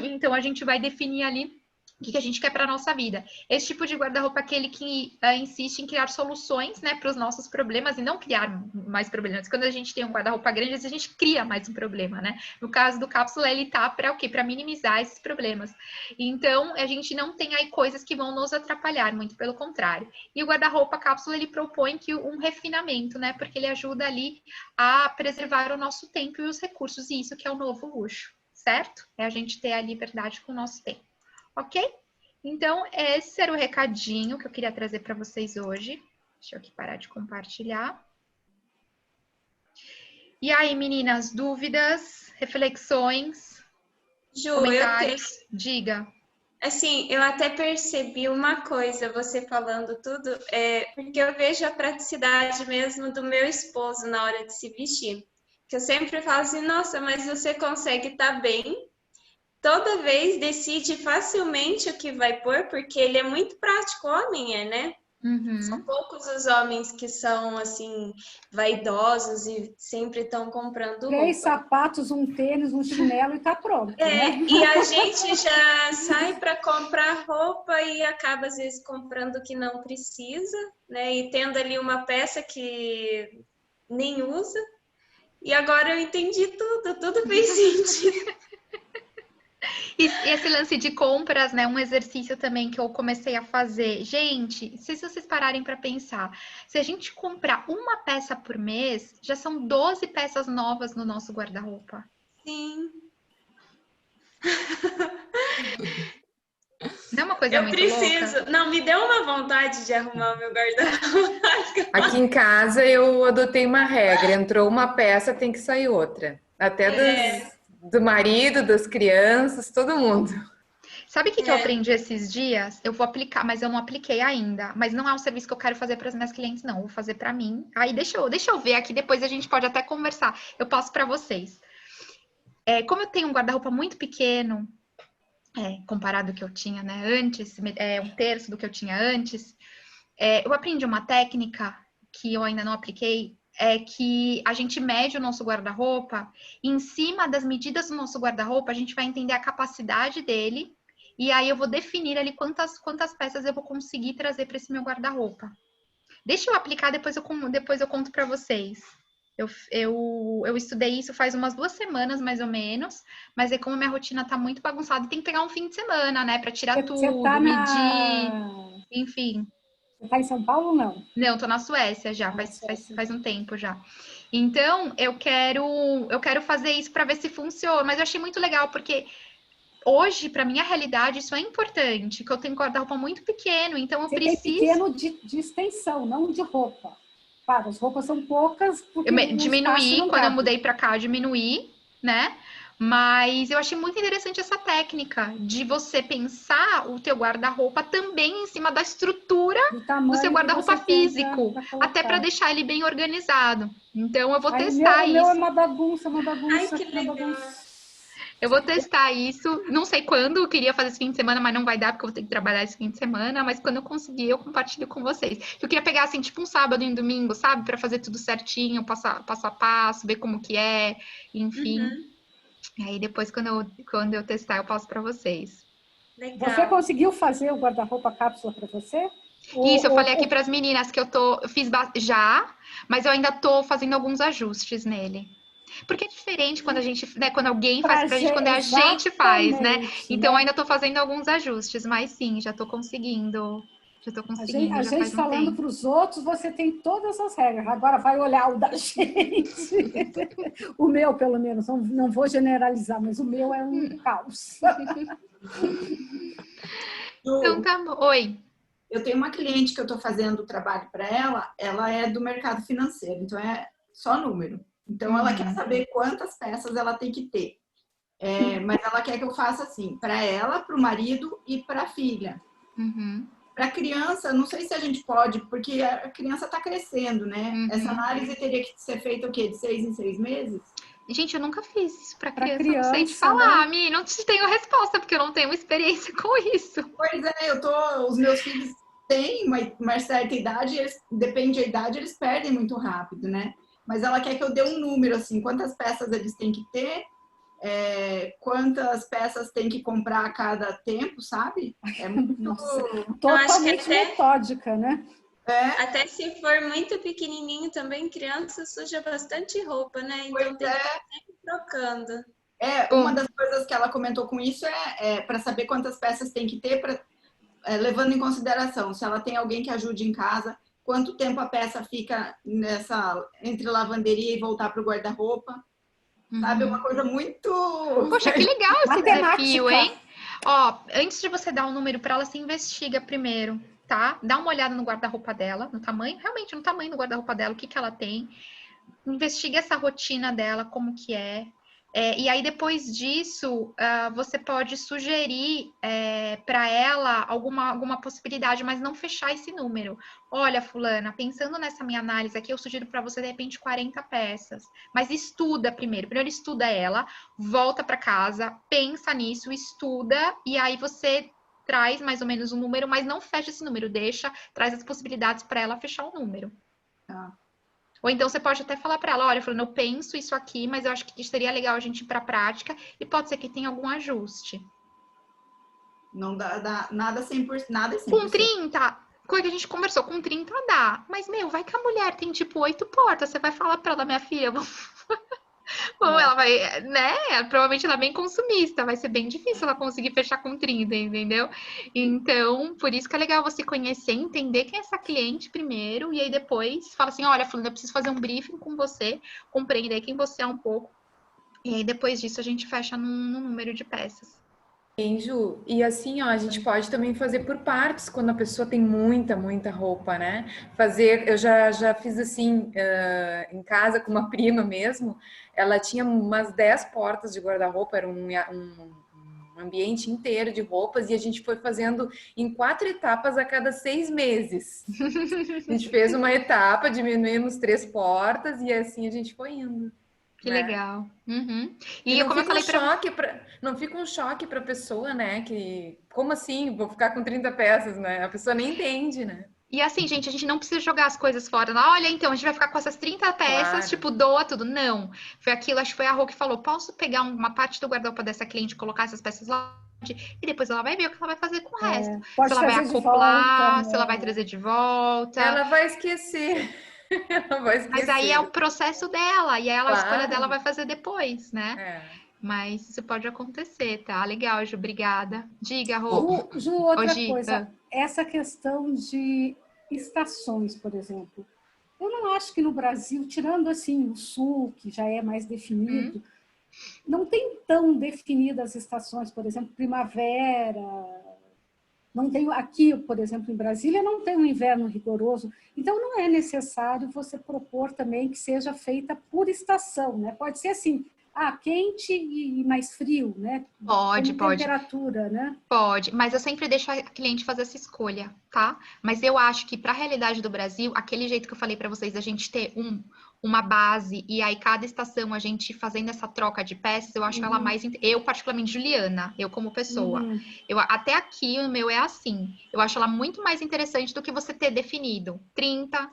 Então, a gente vai definir ali O que a gente quer para a nossa vida. Esse tipo de guarda-roupa é aquele que insiste em criar soluções, né, para os nossos problemas e não criar mais problemas. Quando a gente tem um guarda-roupa grande, às vezes a gente cria mais um problema, né? No caso do cápsula, ele tá para o quê? Para minimizar esses problemas. Então, a gente não tem aí coisas que vão nos atrapalhar, muito pelo contrário. E o guarda-roupa cápsula, ele propõe que um refinamento, né? Porque ele ajuda ali a preservar o nosso tempo e os recursos, e isso que é o novo luxo, certo? É a gente ter a liberdade com o nosso tempo. Ok? Então, esse era o recadinho que eu queria trazer para vocês hoje. Deixa eu aqui parar de compartilhar. E aí, meninas, dúvidas, reflexões, comentários? Diga. Assim, eu até percebi uma coisa, você falando tudo, porque eu vejo a praticidade mesmo do meu esposo na hora de se vestir. Que eu sempre falo assim, nossa, mas você consegue estar bem, toda vez decide facilmente o que vai pôr, porque ele é muito prático, homem né? Uhum. São poucos os homens que são, assim, vaidosos e sempre estão comprando 3 sapatos, um tênis, um chinelo e tá pronto. Né? E a gente já sai para comprar roupa e acaba, às vezes, comprando o que não precisa, né? E tendo ali uma peça que nem usa. E agora eu entendi tudo fez sentido. E esse lance de compras, né? Um exercício também que eu comecei a fazer. Gente, se vocês pararem para pensar, se a gente comprar uma peça por mês, já são 12 peças novas no nosso guarda-roupa. Sim. Não é uma coisa muito preciso. louca? Não, me deu uma vontade de arrumar o meu guarda-roupa. Aqui em casa eu adotei uma regra, entrou uma peça, tem que sair outra. Até do marido, das crianças, todo mundo. Sabe o que eu aprendi esses dias? Eu vou aplicar, mas eu não apliquei ainda. Mas não é um serviço que eu quero fazer para as minhas clientes, não. Eu vou fazer para mim. Aí deixa eu ver aqui, depois a gente pode até conversar. Eu passo para vocês. Como eu tenho um guarda-roupa muito pequeno, comparado ao que eu tinha, né, antes, um terço do que eu tinha antes, eu aprendi uma técnica que eu ainda não apliquei, que a gente mede o nosso guarda-roupa, e em cima das medidas do nosso guarda-roupa, a gente vai entender a capacidade dele, e aí eu vou definir ali quantas peças eu vou conseguir trazer para esse meu guarda-roupa. Deixa eu aplicar, depois eu conto para vocês. Eu estudei isso faz umas 2 semanas, mais ou menos, mas é como minha rotina tá muito bagunçada, tem que pegar um fim de semana, né, para tirar tudo, medir, enfim. Você tá em São Paulo ou não? Não, tô na Suécia já, faz um tempo já. Então, eu quero fazer isso para ver se funciona, mas eu achei muito legal, porque hoje, para minha realidade, isso é importante, que eu tenho guarda-roupa muito pequeno, então eu preciso... Tem pequeno de extensão, não de roupa. Claro, as roupas são poucas. Diminuí, quando eu mudei para cá, diminuí, né? Mas eu achei muito interessante essa técnica de você pensar o teu guarda-roupa também em cima da estrutura do seu guarda-roupa físico, até para deixar ele bem organizado. Então, eu vou testar isso. O meu é uma bagunça, Ai, que legal. Eu vou testar isso. Não sei quando, eu queria fazer esse fim de semana, mas não vai dar, porque eu vou ter que trabalhar esse fim de semana. Mas quando eu conseguir, eu compartilho com vocês. Eu queria pegar, assim, tipo um sábado e um domingo, sabe? Para fazer tudo certinho, passo a passo, ver como que é, enfim. E aí, depois, quando eu testar, eu passo para vocês. Legal. Você conseguiu fazer o guarda-roupa cápsula para você? Isso, eu falei aqui para as meninas que eu fiz já, mas eu ainda tô fazendo alguns ajustes nele. Porque é diferente quando a gente, né, quando alguém faz pra gente, quando a gente faz, né? Então, eu ainda tô fazendo alguns ajustes, mas sim, já tô conseguindo. A gente falando para os outros, você tem todas as regras. Agora vai olhar o da gente. O meu, pelo menos, não vou generalizar, mas o meu é um caos. Então, tá bom. Oi. Eu tenho uma cliente que eu estou fazendo o trabalho para ela é do mercado financeiro, então é só número. Então, ela quer saber quantas peças ela tem que ter. Mas ela quer que eu faça assim, para ela, para o marido e para a filha. Para a criança, não sei se a gente pode, porque a criança está crescendo, né? Essa análise teria que ser feita o quê? De 6 em 6 meses? Gente, eu nunca fiz isso para criança, não sei te falar, Mi, não te tenho resposta, porque eu não tenho experiência com isso. Pois é, os meus filhos têm uma certa idade, depende da idade, eles perdem muito rápido, né? Mas ela quer que eu dê um número, assim, quantas peças eles têm que ter quantas peças tem que comprar a cada tempo, sabe? É muito... Totalmente metódica, né? Até se for muito pequenininho também, criança suja bastante roupa, né? Então tem que estar sempre trocando. Uma das coisas que ela comentou com isso para saber quantas peças tem que ter, levando em consideração se ela tem alguém que ajude em casa, quanto tempo a peça fica entre lavanderia e voltar para o guarda-roupa. Sabe? Uma coisa muito... Poxa, que legal esse desafio, hein? Ó, antes de você dar um número para ela, você investiga primeiro, tá? Dá uma olhada no guarda-roupa dela, no tamanho, realmente no tamanho do guarda-roupa dela, o que ela tem. Investiga essa rotina dela, como que é. E aí, depois disso, você pode sugerir para ela alguma possibilidade, mas não fechar esse número. Olha, fulana, pensando nessa minha análise aqui, eu sugiro para você, de repente, 40 peças. Mas estuda primeiro. Primeiro estuda ela, volta para casa, pensa nisso, estuda, e aí você traz mais ou menos um número, mas não fecha esse número, traz as possibilidades para ela fechar o número. Tá. Ou então você pode até falar para ela, olha, falando, eu penso isso aqui, mas eu acho que seria legal a gente ir para a prática e pode ser que tenha algum ajuste. Não dá nada 100%, nada 100%. Com 30, coisa que a gente conversou, com 30 dá. Mas, vai que a mulher tem, tipo, 8 portas, você vai falar para ela, minha filha, bom, ela vai, né? Provavelmente ela é bem consumista, vai ser bem difícil ela conseguir fechar com 30, entendeu? Então, por isso que é legal você conhecer, entender quem é essa cliente primeiro, e aí depois fala assim, olha, fulana, eu preciso fazer um briefing com você, compreender quem você é um pouco, e aí depois disso a gente fecha num número de peças. Ju, e assim, ó, a gente pode também fazer por partes, quando a pessoa tem muita roupa, né? Eu já fiz assim, em casa com uma prima mesmo, ela tinha umas 10 portas de guarda-roupa, era um ambiente inteiro de roupas, e a gente foi fazendo em 4 etapas a cada 6 meses. A gente fez uma etapa, diminuímos 3 portas, e assim a gente foi indo. Que legal. Uhum. E não, como eu falei não fica um choque para a pessoa, né? Que, como assim? Vou ficar com 30 peças, né? A pessoa nem entende, né? E assim, gente, a gente não precisa jogar as coisas fora. Olha, então, a gente vai ficar com essas 30 peças, claro. Tipo, doa tudo. Não. Foi aquilo, acho que foi a Rô que falou, posso pegar uma parte do guarda-roupa dessa cliente e colocar essas peças lá? E depois ela vai ver o que ela vai fazer com o resto. Se ela vai acoplar, se ela vai trazer de volta. Ela vai esquecer. Mas aí é o processo dela, e aí a escolha dela vai fazer depois, né? Mas isso pode acontecer, tá? Legal, Ju, obrigada. Diga, Rô. Ju, outra coisa, essa questão de estações, por exemplo. Eu não acho que no Brasil, tirando assim o sul, que já é mais definido, não tem tão definidas as estações, por exemplo, primavera. Não tem, aqui, por exemplo, em Brasília, não tem um inverno rigoroso. Então, não é necessário você propor também que seja feita por estação, né? Pode ser assim, quente e mais frio, né? Pode. Temperatura, né? Pode, mas eu sempre deixo a cliente fazer essa escolha, tá? Mas eu acho que para a realidade do Brasil, aquele jeito que eu falei para vocês, da gente ter uma base e aí cada estação a gente fazendo essa troca de peças, eu acho ela mais... Eu, particularmente, Juliana, eu como pessoa. Até aqui, o meu é assim. Eu acho ela muito mais interessante do que você ter definido 30.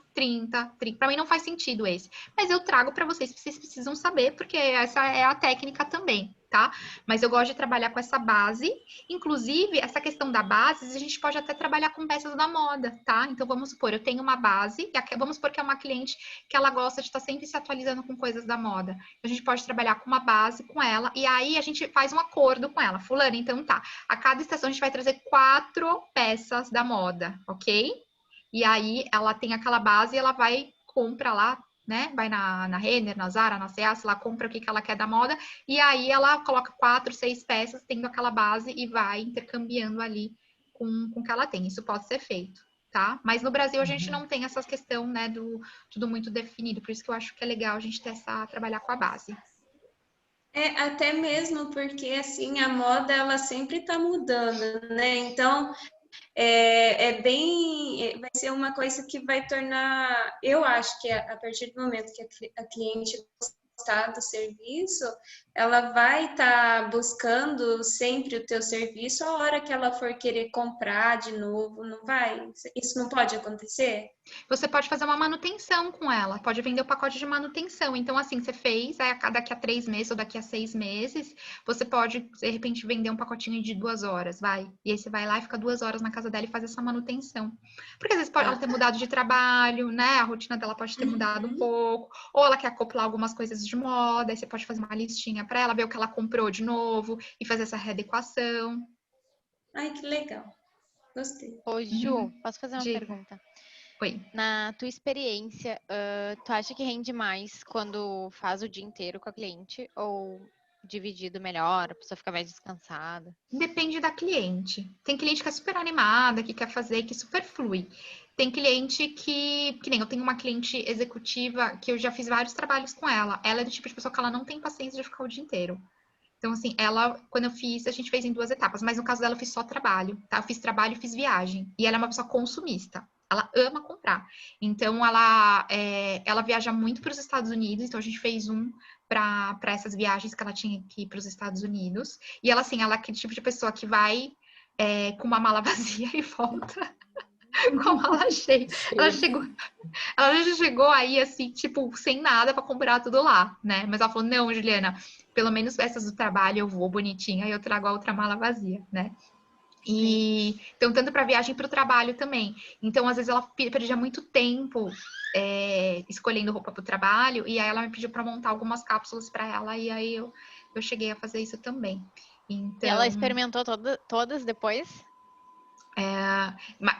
Para mim não faz sentido esse. Mas eu trago para vocês precisam saber, porque essa é a técnica também, tá? Mas eu gosto de trabalhar com essa base. Inclusive, essa questão da base, a gente pode até trabalhar com peças da moda, tá? Então, vamos supor, eu tenho uma base, vamos supor que é uma cliente que ela gosta de estar sempre se atualizando com coisas da moda. A gente pode trabalhar com uma base com ela, e aí a gente faz um acordo com ela. Fulana, então tá. A cada estação a gente vai trazer 4 peças da moda, ok? E aí ela tem aquela base e ela compra lá, né? Vai na Renner, na Zara, na C&A, ela compra o que ela quer da moda, e aí ela coloca 4, 6 peças, tendo aquela base e vai intercambiando ali com o que ela tem. Isso pode ser feito, tá? Mas no Brasil a gente não tem essa questão, né, do tudo muito definido, por isso que eu acho que é legal a gente trabalhar com a base. Até mesmo porque, assim, a moda, ela sempre está mudando, né? Então, vai ser uma coisa que vai tornar, eu acho que a partir do momento que a cliente gostar do serviço, ela vai estar buscando sempre o teu serviço a hora que ela for querer comprar de novo, não vai? Isso não pode acontecer? Você pode fazer uma manutenção com ela, pode vender o pacote de manutenção. Então, assim, você fez, aí daqui a 3 meses ou daqui a 6 meses, você pode, de repente, vender um pacotinho de 2 horas, vai. E aí você vai lá e fica 2 horas na casa dela e faz essa manutenção. Porque às vezes pode ela ter mudado de trabalho, né? A rotina dela pode ter mudado um pouco. Ou ela quer acoplar algumas coisas de moda, aí você pode fazer uma listinha para ela, ver o que ela comprou de novo e fazer essa readequação. Ai, que legal. Gostei. Ô, Ju, posso fazer uma Diga. pergunta? Oi. Na tua experiência, tu acha que rende mais quando faz o dia inteiro com a cliente ou dividido melhor, a pessoa fica mais descansada? Depende da cliente. Tem cliente que é super animada, que quer fazer, que super flui. Tem cliente que nem eu tenho uma cliente executiva que eu já fiz vários trabalhos com ela. Ela é do tipo de pessoa que ela não tem paciência de ficar o dia inteiro. Então, assim, ela, quando eu fiz, a gente fez em 2 etapas, mas no caso dela eu fiz só trabalho, tá? Eu fiz trabalho e fiz viagem. E ela é uma pessoa consumista. Ela ama comprar. Então, ela viaja muito para os Estados Unidos. Então, a gente fez para essas viagens que ela tinha que ir para os Estados Unidos. E ela, assim, ela é aquele tipo de pessoa que vai com uma mala vazia e volta com a mala cheia. Ela já chegou aí, assim, tipo, sem nada para comprar tudo lá, né? Mas ela falou, não, Juliana, pelo menos essas do trabalho eu vou bonitinha e eu trago a outra mala vazia, né? E então, tanto para viagem para o trabalho também. Então, às vezes, ela perdia muito tempo escolhendo roupa para o trabalho, e aí ela me pediu para montar algumas cápsulas para ela, e aí eu cheguei a fazer isso também. Então, E ela experimentou todas depois?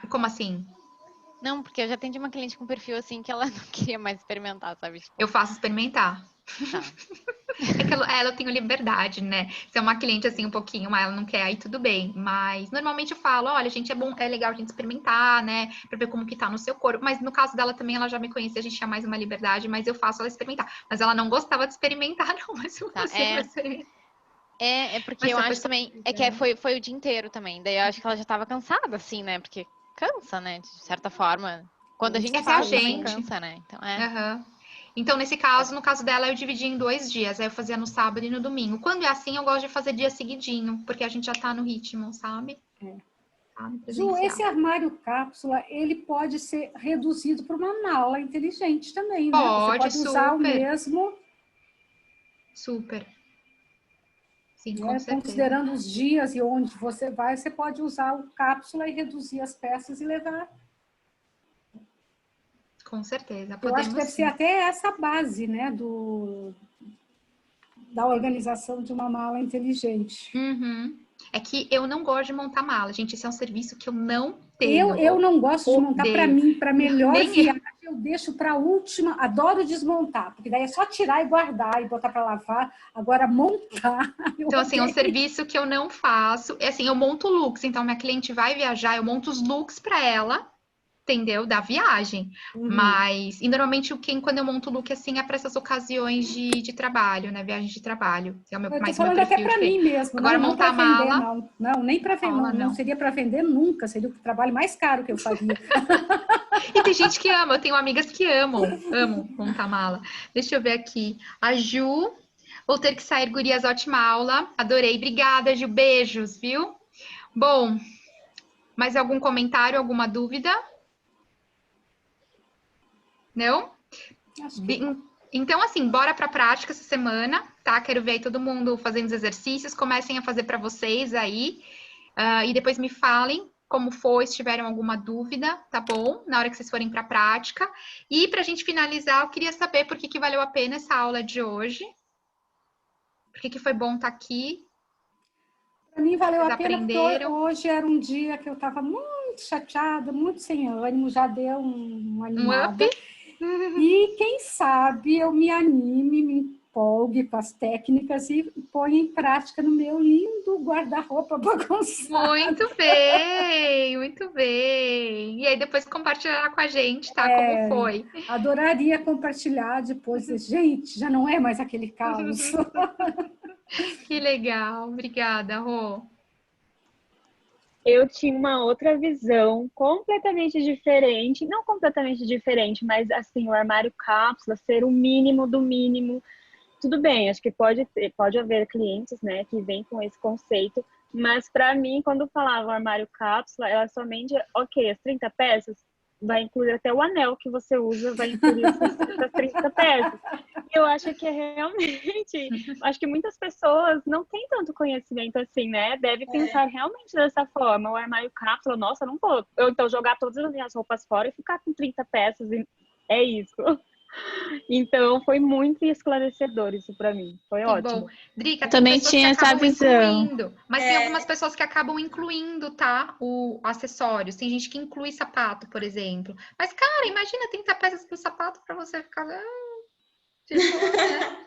Como assim? Não, porque eu já atendi uma cliente com perfil assim que ela não queria mais experimentar, sabe? Tipo, Eu faço experimentar. tá. É que ela tem liberdade, né? Se é uma cliente assim um pouquinho, mas ela não quer, aí tudo bem. Mas normalmente eu falo, olha, gente, é legal a gente experimentar, né? Pra ver como que tá no seu corpo. Mas no caso dela também, ela já me conhecia, a gente tinha mais uma liberdade, mas eu faço ela experimentar. Mas ela não gostava de experimentar, não. Mas se Tá, você vai experimentar. porque Mas eu se a acho pessoa também, quiser. foi o dia inteiro também. Daí eu acho que ela já tava cansada, assim, né? Porque cansa, né? De certa forma. Quando a gente Essa é a faz, também gente. cansa, né? Então, Aham. Então, no caso dela, eu dividi em 2 dias. Aí eu fazia no sábado e no domingo. Quando é assim, eu gosto de fazer dia seguidinho, porque a gente já tá no ritmo, sabe? Tá no Ju, presencial. esse armário cápsula, ele pode ser reduzido para uma mala inteligente também, né? Você pode usar o super. mesmo, Super. Sim, com né? certeza. Considerando os dias e onde você vai, você pode usar o cápsula e reduzir as peças e levar. Com certeza. Eu acho que deve Podemos ser sim. até essa base, né, da organização de uma mala inteligente. Uhum. É que eu não gosto de montar mala, gente. Esse é um serviço que eu não tenho. Eu não gosto de montar para Odeio. mim, para melhor Nem viagem, eu deixo para a última. Adoro desmontar, porque daí é só tirar e guardar e botar para lavar. Agora, montar. Então, assim, é um odeio. serviço que eu não faço. É assim, eu monto looks. Então, minha cliente vai viajar, eu monto os looks para ela, entendeu? Da viagem. Mas, e normalmente, quando eu monto look assim, é para essas ocasiões de trabalho, né? Viagem de trabalho. Que é Eu estou mais o meu falando até perfil para mim mesmo, Agora, não para montar vender, mala. não. Não, nem para vender, não seria para vender nunca, seria o trabalho mais caro que eu faria. E tem gente que ama, eu tenho amigas que amam montar mala. Deixa eu ver aqui. A Ju, vou ter que sair, gurias, ótima aula. Adorei, obrigada, Ju, beijos, viu? Bom, mais algum comentário, alguma dúvida? Não? Então, assim, bora pra prática essa semana, tá? Quero ver aí todo mundo fazendo os exercícios, comecem a fazer para vocês aí, e depois me falem como foi, se tiverem alguma dúvida, tá bom? Na hora que vocês forem para a prática. E para a gente finalizar, eu queria saber por que valeu a pena essa aula de hoje. Por que foi bom estar aqui? Para mim valeu a pena aprenderam? Porque hoje era um dia que eu estava muito chateada, muito sem ânimo, já deu uma animada. Up? E quem sabe eu me anime, me empolgue com as técnicas e ponha em prática no meu lindo guarda-roupa bagunçado. Muito bem, muito bem. E aí depois compartilhar com a gente, tá? Como foi? Adoraria compartilhar depois. Gente, já não é mais aquele caos. Que legal. Obrigada, Rô. Eu tinha uma outra visão completamente diferente, não completamente diferente, mas assim, o armário cápsula ser o mínimo do mínimo tudo bem, acho que pode haver clientes, né, que vêm com esse conceito, mas para mim, quando falava armário cápsula, ela somente, ok, as 30 peças, vai incluir até o anel que você usa, vai incluir essas 30 peças. E eu acho que é realmente, acho que muitas pessoas não têm tanto conhecimento assim, né? Deve pensar realmente dessa forma. O armário cápsula, nossa, não vou. Eu então jogar todas as minhas roupas fora e ficar com 30 peças, e é isso. Então, foi muito esclarecedor isso para mim. Foi Que ótimo. bom. Drica, tem Também pessoas que tinha essa acabam visão. incluindo, mas tem algumas pessoas que acabam incluindo, tá? O acessórios. Tem gente que inclui sapato, por exemplo. Mas, cara, imagina 30 peças pro sapato para você ficar. Tipo, né?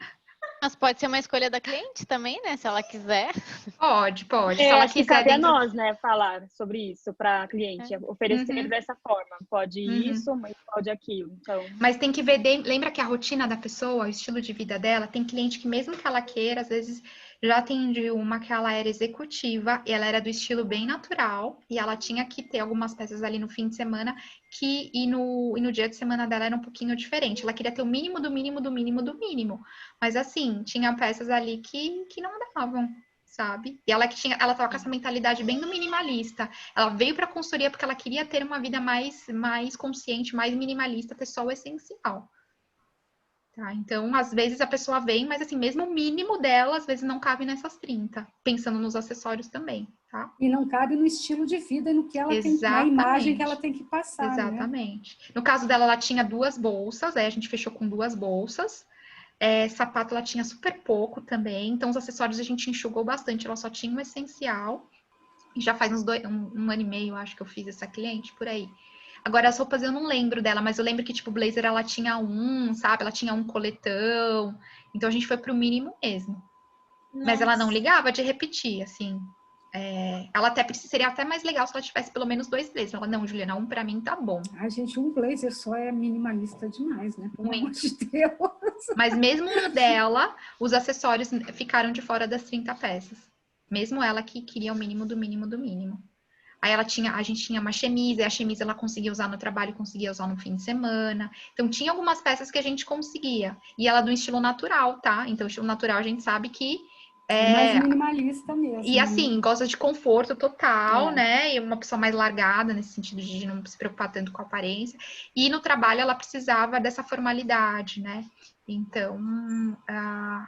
Mas pode ser uma escolha da cliente também, né? Se ela quiser. Pode. Se ela Acho que quiser cabe a dentro. nós, né, falar sobre isso para a cliente, oferecer dessa forma. Pode isso, mas pode aquilo. Então, Mas tem que ver, lembra que a rotina da pessoa, o estilo de vida dela, tem cliente que mesmo que ela queira, às vezes já atendi uma que ela era executiva, e ela era do estilo bem natural, e ela tinha que ter algumas peças ali no fim de semana, e no dia de semana dela era um pouquinho diferente. Ela queria ter o mínimo do mínimo do mínimo do mínimo. Mas assim, tinha peças ali que não davam, sabe? E ela tava com essa mentalidade bem do minimalista. Ela veio para a consultoria porque ela queria ter uma vida mais consciente, mais minimalista, ter só o essencial. Tá? Então, às vezes a pessoa vem, mas assim, mesmo o mínimo dela, às vezes não cabe nessas 30, pensando nos acessórios também, tá? E não cabe no estilo de vida, no que ela tem, na imagem que ela tem que passar, Exatamente. Né? No caso dela, ela tinha 2 bolsas, aí a gente fechou com 2 bolsas. Sapato ela tinha super pouco também, então os acessórios a gente enxugou bastante, ela só tinha um essencial. E já faz um ano e meio, acho que eu fiz essa cliente, por aí. Agora, as roupas eu não lembro dela, mas eu lembro que, tipo, blazer ela tinha sabe? Ela tinha um coletão. Então, a gente foi pro mínimo mesmo. Nossa. Mas ela não ligava de repetir, assim. Ela seria até mais legal se ela tivesse pelo menos 2 blazers. Ela, não, Juliana, um pra mim tá bom. Ai, gente, um blazer só é minimalista demais, né? Pelo amor Muito. de Deus. Mas mesmo no dela, os acessórios ficaram de fora das 30 peças. Mesmo ela que queria o mínimo do mínimo do mínimo. Aí a gente tinha uma chemise, a chemise ela conseguia usar no trabalho, conseguia usar no fim de semana. Então tinha algumas peças que a gente conseguia. E ela do estilo natural, tá? Então o estilo natural a gente sabe que mais minimalista mesmo. E assim, gosta de conforto total, né? E uma pessoa mais largada nesse sentido de não se preocupar tanto com a aparência. E no trabalho ela precisava dessa formalidade, né? Então,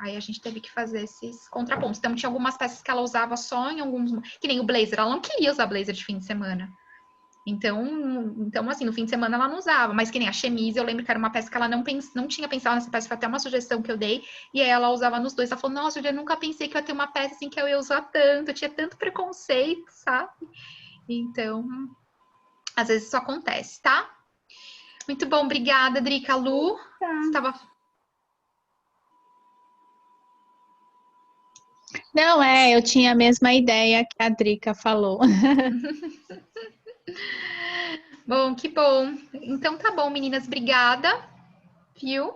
aí a gente teve que fazer esses contrapontos. Então, tinha algumas peças que ela usava só em alguns... Que nem o blazer, ela não queria usar blazer de fim de semana. Então assim, no fim de semana ela não usava. Mas que nem a chemise, eu lembro que era uma peça que ela não tinha pensado nessa peça. Foi até uma sugestão que eu dei. E aí ela usava nos dois. Ela falou, nossa, eu nunca pensei que eu ia ter uma peça assim que eu ia usar tanto. Eu tinha tanto preconceito, sabe? Então, às vezes isso acontece, tá? Muito bom, obrigada, Drica. Lu, estava... Não, eu tinha a mesma ideia que a Drica falou. Bom, que bom. Então tá bom, meninas, obrigada. Viu?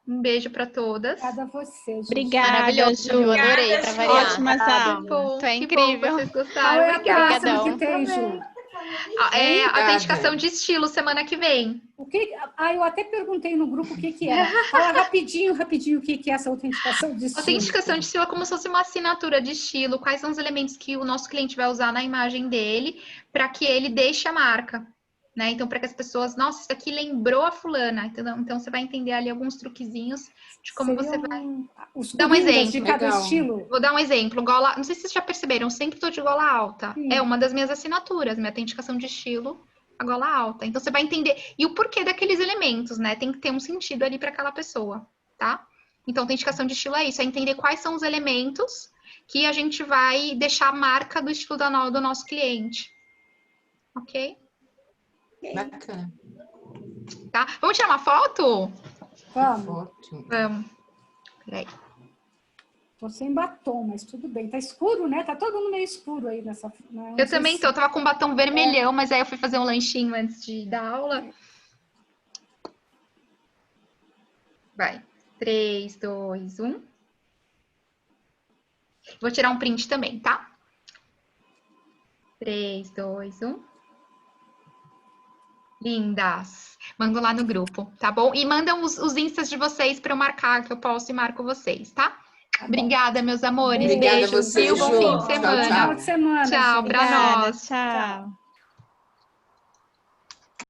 Um beijo para todas. Obrigada a você, Ju. Obrigada, Ju. Eu adorei, para variar. Ótimas aulas. Bom, Tu é que incrível. bom, vocês Qual gostaram. é a próxima Obrigadão. que tem, Ju? Autenticação de estilo, semana que vem. Eu até perguntei no grupo o que era. Fala rapidinho o que é essa autenticação de estilo. Autenticação de estilo é como se fosse uma assinatura de estilo. Quais são os elementos que o nosso cliente vai usar na imagem dele para que ele deixe a marca, né? Então, para que as pessoas, nossa, isso aqui lembrou a fulana. Então, você vai entender ali alguns truquezinhos de como você vai... Dar um exemplo. de cada estilo. Vou dar um exemplo. Gola... Não sei se vocês já perceberam, eu sempre estou de gola alta. Sim. É uma das minhas assinaturas, minha autenticação de estilo, a gola alta. Então, você vai entender. E o porquê daqueles elementos, né? Tem que ter um sentido ali para aquela pessoa, tá? Então, autenticação de estilo é isso, é entender quais são os elementos que a gente vai deixar a marca do estilo do nosso cliente. Ok? Bacana. Tá? Vamos tirar uma foto? Vamos. Vamos. Peraí. Tô sem batom, mas tudo bem. Tá escuro, né? Tá todo mundo meio escuro aí nessa... Eu também tô. Eu tava com um batom vermelhão, mas aí eu fui fazer um lanchinho antes da aula. Vai. 3, 2, 1. Vou tirar um print também, tá? 3, 2, 1. Lindas. Mando lá no grupo, tá bom? E mandam os instas de vocês para eu marcar, que eu posto e marco vocês, tá? Obrigada, meus amores. Obrigada a Beijo. você, Viu? Bom Ju. fim de semana. Tchau, Boa semana, Tchau, gente. pra Obrigada, nós. tchau.